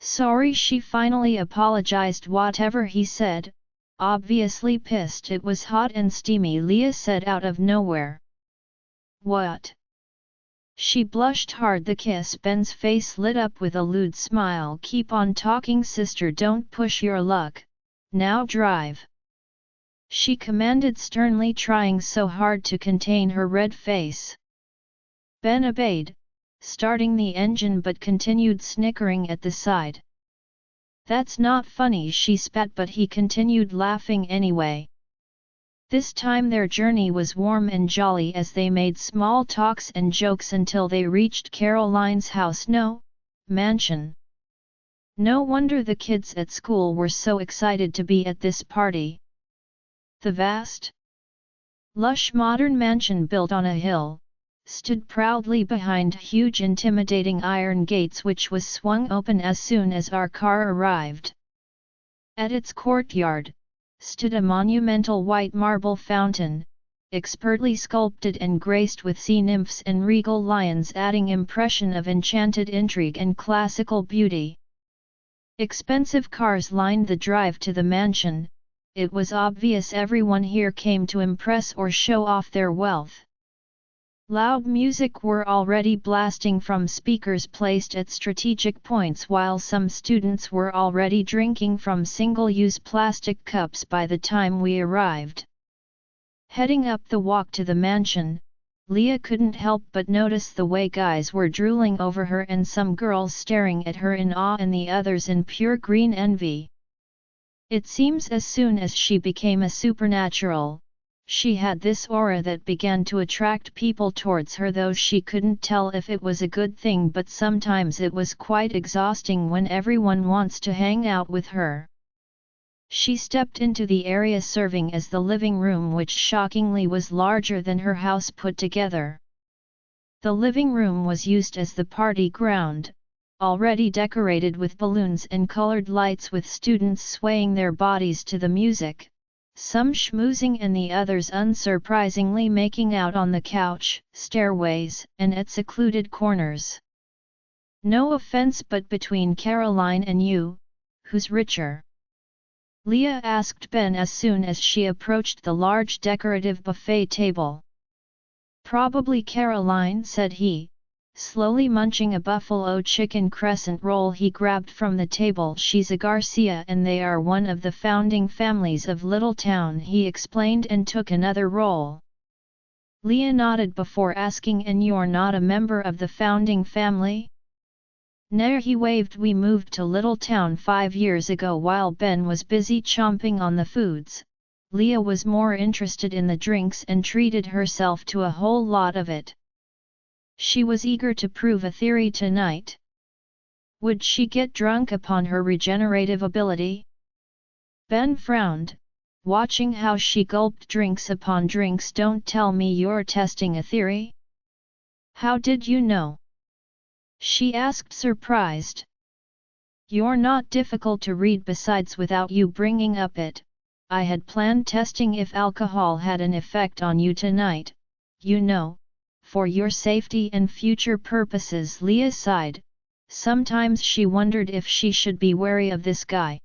Sorry, she finally apologized. Whatever, he said, obviously pissed. It was hot and steamy, Leah said out of nowhere. What? She blushed hard. The kiss. Ben's face lit up with a lewd smile. Keep on talking, sister, don't push your luck, now drive. She commanded sternly, trying so hard to contain her red face. Ben obeyed, starting the engine but continued snickering at the side. That's not funny, she spat, but he continued laughing anyway. This time their journey was warm and jolly as they made small talks and jokes until they reached Caroline's house. No, mansion. No wonder the kids at school were so excited to be at this party. The vast, lush modern mansion built on a hill, stood proudly behind huge intimidating iron gates which was swung open as soon as our car arrived. At its courtyard, stood a monumental white marble fountain, expertly sculpted and graced with sea nymphs and regal lions, adding impression of enchanted intrigue and classical beauty. Expensive cars lined the drive to the mansion. It was obvious everyone here came to impress or show off their wealth. Loud music were already blasting from speakers placed at strategic points, while some students were already drinking from single-use plastic cups by the time we arrived. Heading up the walk to the mansion, Leah couldn't help but notice the way guys were drooling over her and some girls staring at her in awe and the others in pure green envy. It seems as soon as she became a supernatural, she had this aura that began to attract people towards her, though she couldn't tell if it was a good thing, but sometimes it was quite exhausting when everyone wants to hang out with her. She stepped into the area serving as the living room, which shockingly was larger than her house put together. The living room was used as the party ground, already decorated with balloons and colored lights, with students swaying their bodies to the music, some schmoozing and the others unsurprisingly making out on the couch, stairways, and at secluded corners. No offense, but between Caroline and you, who's richer? Leah asked Ben as soon as she approached the large decorative buffet table. Probably Caroline, said he, slowly munching a buffalo chicken crescent roll he grabbed from the table. She's a Garcia and they are one of the founding families of Little Town, he explained, and took another roll. Leah nodded before asking, and you're not a member of the founding family? No, he waved. We moved to Little Town 5 years ago. While Ben was busy chomping on the foods, Leah was more interested in the drinks and treated herself to a whole lot of it. She was eager to prove a theory tonight. Would she get drunk upon her regenerative ability? Ben frowned, watching how she gulped drinks upon drinks. Don't tell me you're testing a theory? How did you know? She asked, surprised. You're not difficult to read. Besides, without you bringing up it, I had planned testing if alcohol had an effect on you tonight, you know, for your safety and future purposes. Leah sighed. Sometimes she wondered if she should be wary of this guy.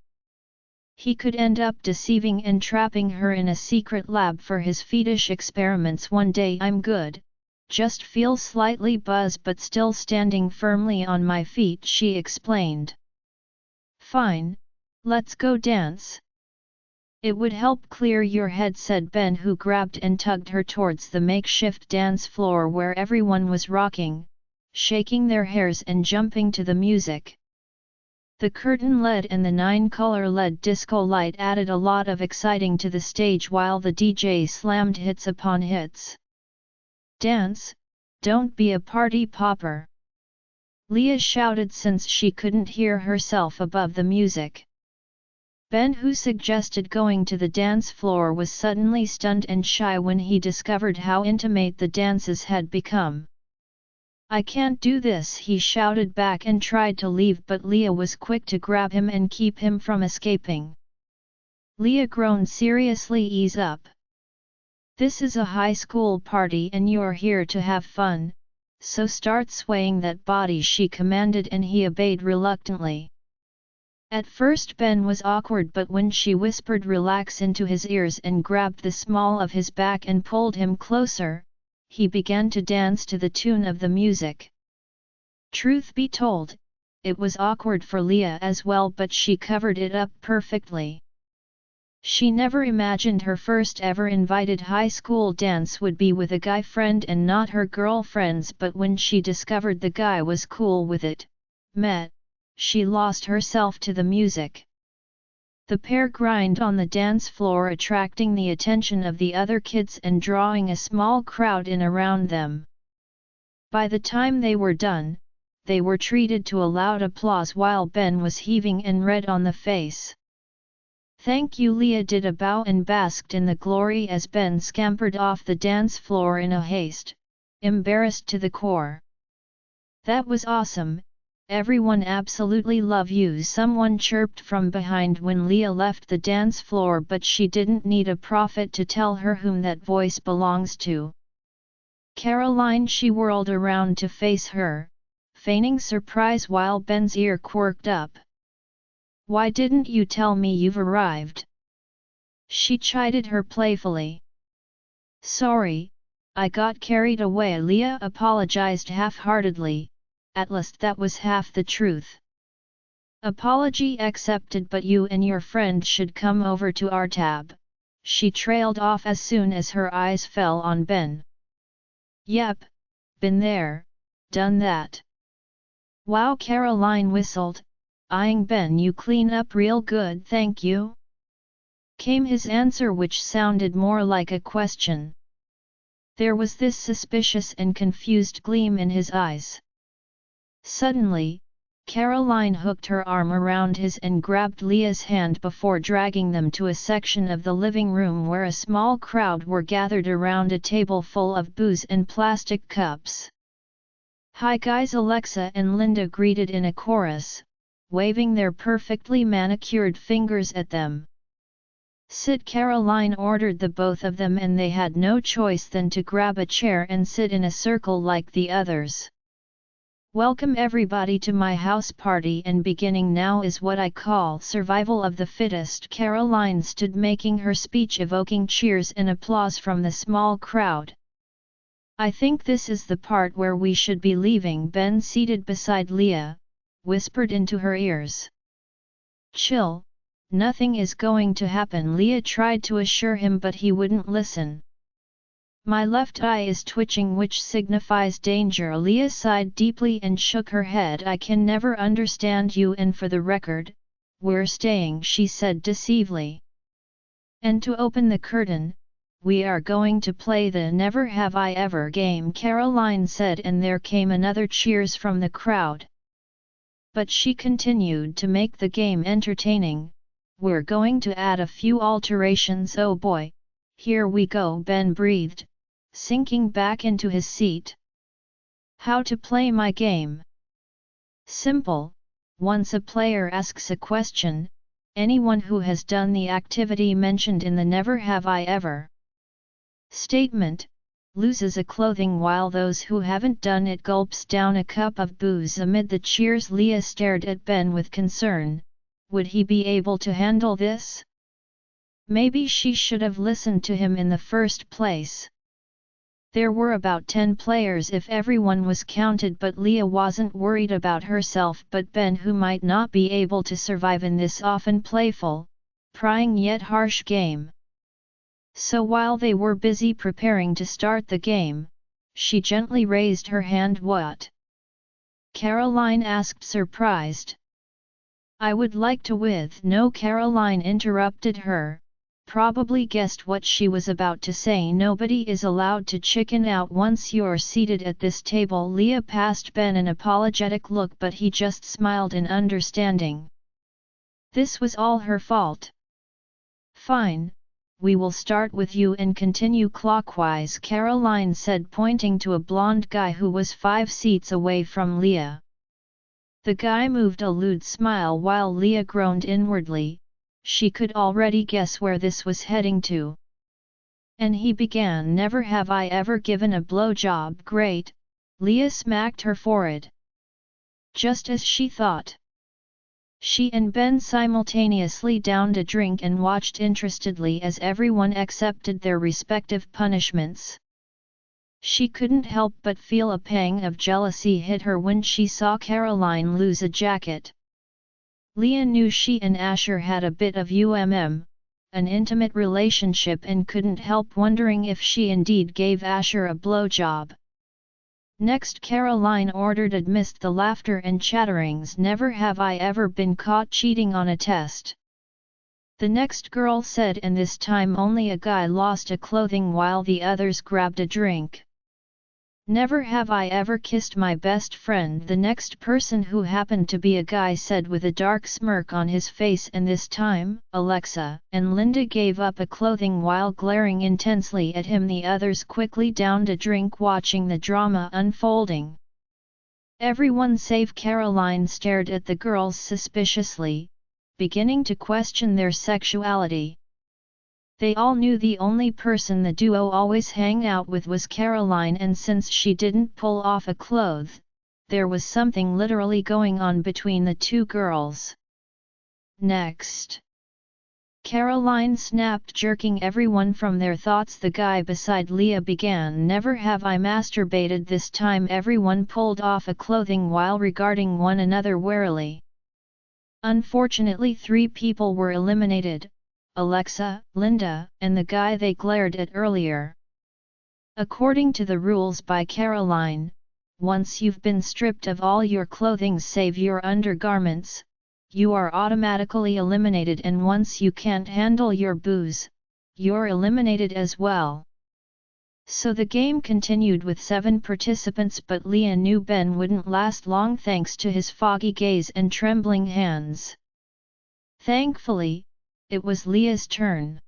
He could end up deceiving and trapping her in a secret lab for his fetish experiments one day. I'm good, just feel slightly buzzed but still standing firmly on my feet, she explained. Fine, let's go dance. It would help clear your head, said Ben, who grabbed and tugged her towards the makeshift dance floor where everyone was rocking, shaking their hairs and jumping to the music. The curtain LED and the 9-color LED disco light added a lot of exciting to the stage while the DJ slammed hits upon hits. "Dance, don't be a party popper," Leah shouted since she couldn't hear herself above the music. Ben, who suggested going to the dance floor, was suddenly stunned and shy when he discovered how intimate the dances had become. "I can't do this," he shouted back and tried to leave, but Leah was quick to grab him and keep him from escaping. Leah groaned seriously. "Ease up. This is a high school party and you're here to have fun, so start swaying that body," she commanded, and he obeyed reluctantly. At first Ben was awkward, but when she whispered "relax" into his ears and grabbed the small of his back and pulled him closer, he began to dance to the tune of the music. Truth be told, it was awkward for Leah as well, but she covered it up perfectly. She never imagined her first ever invited high school dance would be with a guy friend and not her girlfriend's, but when she discovered the guy was cool with it, she lost herself to the music. The pair grind on the dance floor, attracting the attention of the other kids and drawing a small crowd in around them. By the time they were done, they were treated to a loud applause while Ben was heaving and red on the face. "Thank you." Leah did a bow and basked in the glory as Ben scampered off the dance floor in a haste, embarrassed to the core. "That was awesome, everyone absolutely love you," someone chirped from behind when Leah left the dance floor, but she didn't need a prophet to tell her whom that voice belongs to. Caroline. She whirled around to face her, feigning surprise while Ben's ear quirked up. "Why didn't you tell me you've arrived?" she chided her playfully. "Sorry, I got carried away." Leah apologized half-heartedly, at least that was half the truth. "Apology accepted, but you and your friend should come over to our tab," she trailed off as soon as her eyes fell on Ben. "Yep, been there, done that." "Wow," Caroline whistled, eyeing Ben. "You clean up real good, thank you," came his answer, which sounded more like a question. There was this suspicious and confused gleam in his eyes. Suddenly, Caroline hooked her arm around his and grabbed Leah's hand before dragging them to a section of the living room where a small crowd were gathered around a table full of booze and plastic cups. "Hi guys," Alexa and Linda greeted in a chorus, waving their perfectly manicured fingers at them. "Sit," Caroline ordered the both of them, and they had no choice than to grab a chair and sit in a circle like the others. "Welcome everybody to my house party, and beginning now is what I call survival of the fittest." Caroline stood making her speech, evoking cheers and applause from the small crowd. "I think this is the part where we should be leaving." Ben, seated beside Leah, whispered into her ears. "Chill, nothing is going to happen." Leah tried to assure him, but he wouldn't listen. "My left eye is twitching, which signifies danger." Leah sighed deeply and shook her head. "I can never understand you, and for the record, we're staying," she said deceivingly. "And to open the curtain, we are going to play the Never Have I Ever game," Caroline said, and there came another cheers from the crowd. But she continued to make the game entertaining. "We're going to add a few alterations." "Oh boy, here we go," Ben breathed, sinking back into his seat. "How to play my game?" "Simple. Once a player asks a question, anyone who has done the activity mentioned in the Never Have I Ever statement loses a clothing, while those who haven't done it gulps down a cup of booze." Amid the cheers, Leah stared at Ben with concern. Would he be able to handle this? Maybe she should have listened to him in the first place. There were about 10 players if everyone was counted, but Leah wasn't worried about herself but Ben, who might not be able to survive in this often playful, prying yet harsh game. So while they were busy preparing to start the game, she gently raised her hand. "What? Caroline asked, surprised. I would like to with no. Caroline interrupted her, probably guessed what she was about to say. Nobody is allowed to chicken out once you're seated at this table. Leah passed Ben an apologetic look, but he just smiled in understanding. This was all her fault. Fine, we will start with you and continue clockwise, Caroline said, pointing to a blonde guy who was 5 seats away from Leah. The guy moved a lewd smile while Leah groaned inwardly. She could already guess where this was heading to. And he began, never have I ever given a blowjob. Great, Leah smacked her forehead. Just as she thought. She and Ben simultaneously downed a drink and watched interestedly as everyone accepted their respective punishments. She couldn't help but feel a pang of jealousy hit her when she saw Caroline lose a jacket. Leah knew she and Asher had a bit of an intimate relationship, and couldn't help wondering if she indeed gave Asher a blowjob. Next, Caroline ordered amidst the laughter and chatterings, never have I ever been caught cheating on a test. The next girl said, and this time only a guy lost a clothing while the others grabbed a drink. Never have I ever kissed my best friend, the next person, who happened to be a guy, said with a dark smirk on his face, and this time, Alexa and Linda gave up a clothing while glaring intensely at him. The others quickly downed a drink, watching the drama unfolding. Everyone save Caroline stared at the girls suspiciously, beginning to question their sexuality. They all knew the only person the duo always hang out with was Caroline, and since she didn't pull off a cloth, there was something literally going on between the two girls. Next, Caroline snapped, jerking everyone from their thoughts. The guy beside Leah began, never have I masturbated. This time everyone pulled off a clothing while regarding one another warily. Unfortunately, 3 people were eliminated: Alexa, Linda, and the guy they glared at earlier. According to the rules by Caroline, once you've been stripped of all your clothing save your undergarments, you are automatically eliminated, and once you can't handle your booze, you're eliminated as well. So the game continued with 7 participants, but Leah knew Ben wouldn't last long thanks to his foggy gaze and trembling hands. Thankfully, it was Leah's turn.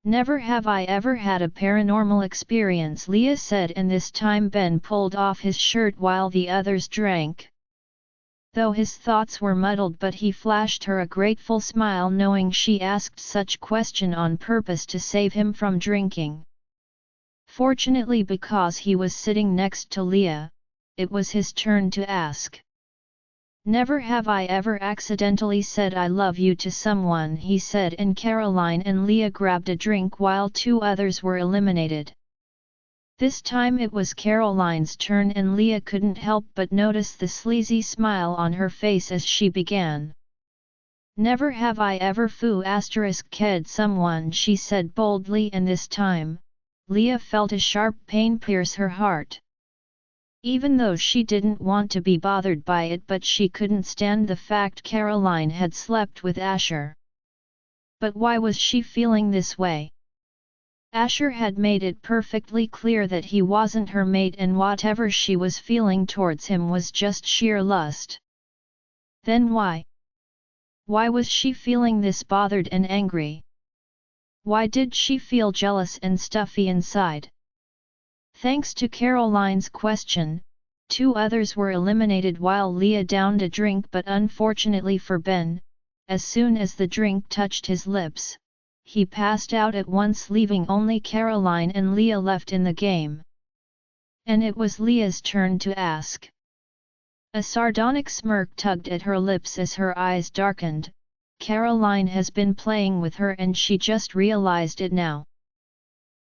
Never have I ever had a paranormal experience, Leah said, and this time Ben pulled off his shirt while the others drank. Though his thoughts were muddled, but he flashed her a grateful smile, knowing she asked such question on purpose to save him from drinking. Fortunately, because he was sitting next to Leah, it was his turn to ask. Never have I ever accidentally said I love you to someone, he said, and Caroline and Leah grabbed a drink while 2 others were eliminated. This time it was Caroline's turn, and Leah couldn't help but notice the sleazy smile on her face as she began. Never have I ever ked someone, she said boldly, and this time, Leah felt a sharp pain pierce her heart. Even though she didn't want to be bothered by it, but she couldn't stand the fact Caroline had slept with Asher. But why was she feeling this way? Asher had made it perfectly clear that he wasn't her mate, and whatever she was feeling towards him was just sheer lust. Then why? Why was she feeling this bothered and angry? Why did she feel jealous and stuffy inside? Thanks to Caroline's question, 2 others were eliminated while Leah downed a drink, but unfortunately for Ben, as soon as the drink touched his lips, he passed out at once, leaving only Caroline and Leah left in the game. And it was Leah's turn to ask. A sardonic smirk tugged at her lips as her eyes darkened. Caroline has been playing with her and she just realized it now.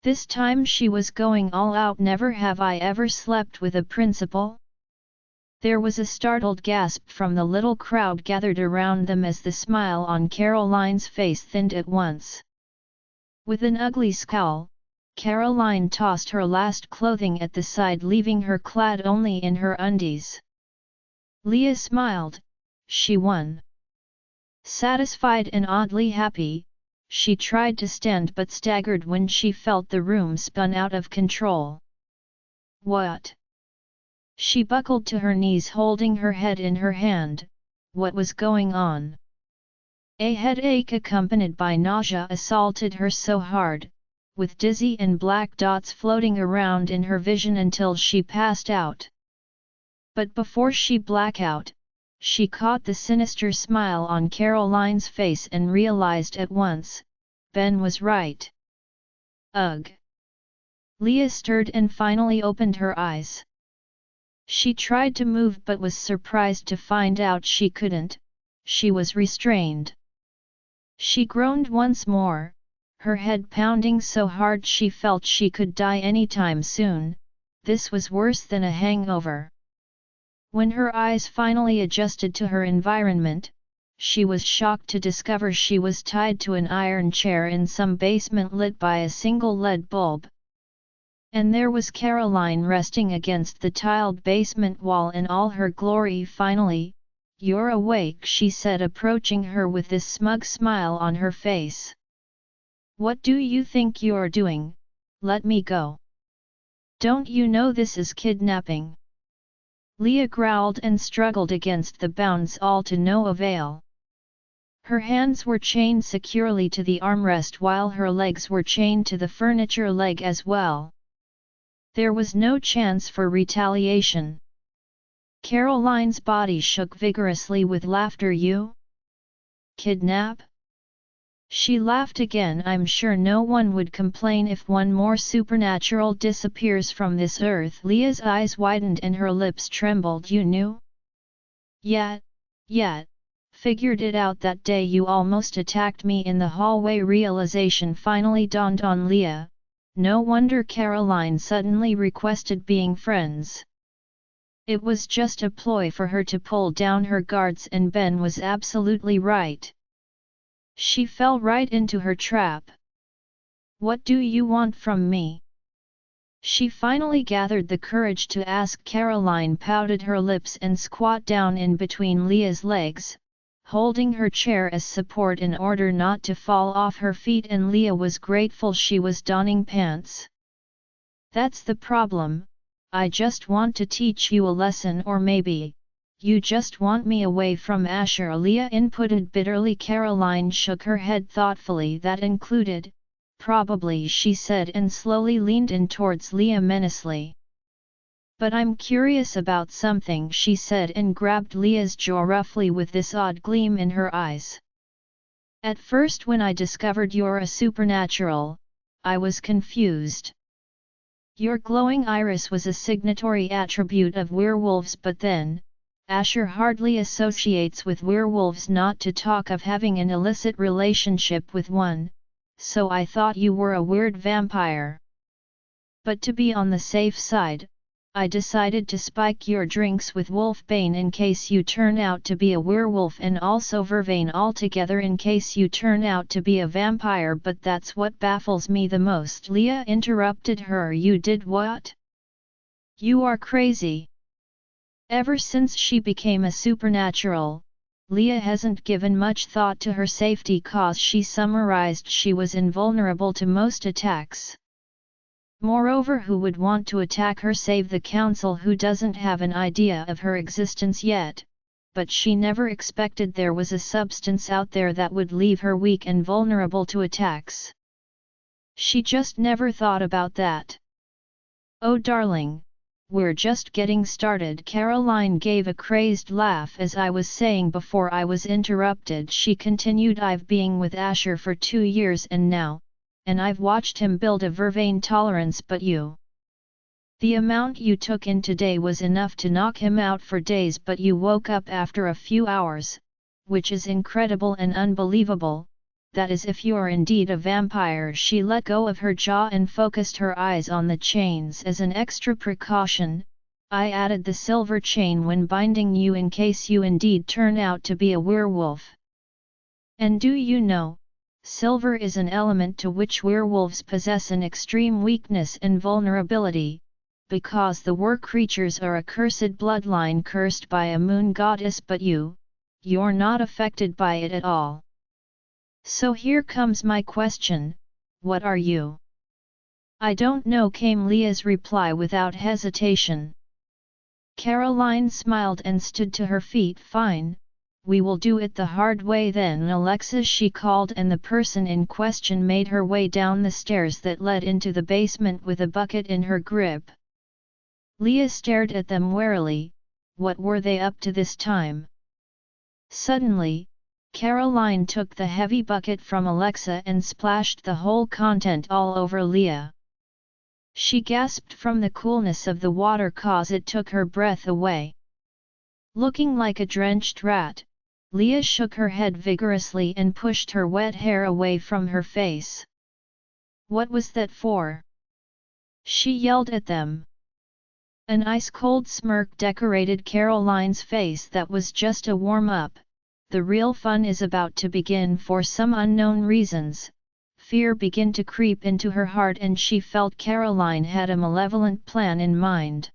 This time she was going all out. Never have I ever slept with a principal? There was a startled gasp from the little crowd gathered around them as the smile on Caroline's face thinned at once. With an ugly scowl, Caroline tossed her last clothing at the side, leaving her clad only in her undies. Leah smiled, she won. Satisfied and oddly happy, she tried to stand but staggered when she felt the room spun out of control. What? She buckled to her knees holding her head in her hand. What was going on? A headache accompanied by nausea assaulted her so hard, with dizzy and black dots floating around in her vision until she passed out. But before she blacked out, she caught the sinister smile on Caroline's face and realized at once, Ben was right. Ugh! Leah stirred and finally opened her eyes. She tried to move but was surprised to find out she couldn't, she was restrained. She groaned once more, her head pounding so hard she felt she could die anytime soon. This was worse than a hangover. When her eyes finally adjusted to her environment, she was shocked to discover she was tied to an iron chair in some basement lit by a single LED bulb. And there was Caroline resting against the tiled basement wall in all her glory. Finally, "You're awake," she said, approaching her with this smug smile on her face. "What do you think you're doing? Let me go. Don't you know this is kidnapping?" Leah growled and struggled against the bounds, all to no avail. Her hands were chained securely to the armrest while her legs were chained to the furniture leg as well. There was no chance for retaliation. Caroline's body shook vigorously with laughter. "You? Kidnap?" She laughed again. "I'm sure no one would complain if one more supernatural disappears from this earth." Leah's eyes widened and her lips trembled. "You knew? Yet, figured it out that day you almost attacked me in the hallway." Realization finally dawned on Leah. No wonder Caroline suddenly requested being friends. It was just a ploy for her to pull down her guards, and Ben was absolutely right. She fell right into her trap. "What do you want from me?" She finally gathered the courage to ask. Caroline pouted her lips and squat down in between Leah's legs, holding her chair as support in order not to fall off her feet, and Leah was grateful she was donning pants. "That's the problem. I just want to teach you a lesson, or maybe you just want me away from Asher," Leah inputted bitterly. Caroline shook her head thoughtfully. "That included, probably," she said, and slowly leaned in towards Leah menacingly. "But I'm curious about something," she said, and grabbed Leah's jaw roughly with this odd gleam in her eyes. "At first, when I discovered you're a supernatural, I was confused. Your glowing iris was a signatory attribute of werewolves, but then, Asher hardly associates with werewolves, not to talk of having an illicit relationship with one, so I thought you were a weird vampire. But to be on the safe side, I decided to spike your drinks with wolfbane in case you turn out to be a werewolf, and also vervain altogether in case you turn out to be a vampire. But that's what baffles me the most." Leah interrupted her. "You did what? You are crazy." Ever since she became a supernatural, Leah hasn't given much thought to her safety, cause she summarized she was invulnerable to most attacks. Moreover, who would want to attack her save the council, who doesn't have an idea of her existence yet? But she never expected there was a substance out there that would leave her weak and vulnerable to attacks. She just never thought about that. "Oh darling, we're just getting started." Caroline gave a crazed laugh. "As I was saying before I was interrupted," she continued, "I've been with Asher for 2 years and now, and I've watched him build a vervain tolerance, but the amount you took in today was enough to knock him out for days, but you woke up after a few hours, which is incredible and unbelievable. That is, if you're indeed a vampire." She let go of her jaw and focused her eyes on the chains. "As an extra precaution, I added the silver chain when binding you in case you indeed turn out to be a werewolf. And do you know, silver is an element to which werewolves possess an extreme weakness and vulnerability, because the war creatures are a cursed bloodline cursed by a moon goddess, but you're not affected by it at all. So here comes my question, what are you? I don't know, came Leah's reply without hesitation. Caroline smiled and stood to her feet. Fine, we will do it the hard way then, Alexa, she called, and the person in question made her way down the stairs that led into the basement with a bucket in her grip. Leah stared at them warily. What were they up to this time? Suddenly, Caroline took the heavy bucket from Alexa and splashed the whole content all over Leah. She gasped from the coolness of the water cause it took her breath away. Looking like a drenched rat, Leah shook her head vigorously and pushed her wet hair away from her face. What was that for? She yelled at them. An ice-cold smirk decorated Caroline's face. That was just a warm-up. The real fun is about to begin. For some unknown reasons, fear began to creep into her heart and she felt Caroline had a malevolent plan in mind.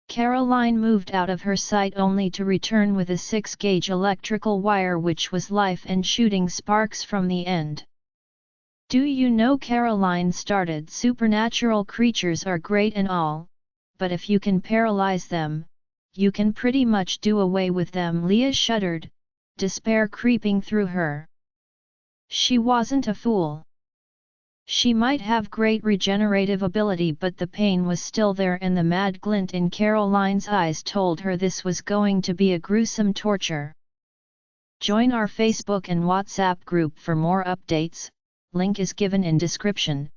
Caroline moved out of her sight only to return with a 6-gauge electrical wire which was life and shooting sparks from the end. Do you know, Caroline started, supernatural creatures are great and all, but if you can paralyze them, you can pretty much do away with them. Leah shuddered, despair creeping through her. She wasn't a fool. She might have great regenerative ability, but the pain was still there and the mad glint in Caroline's eyes told her this was going to be a gruesome torture. Join our Facebook and WhatsApp group for more updates, link is given in description.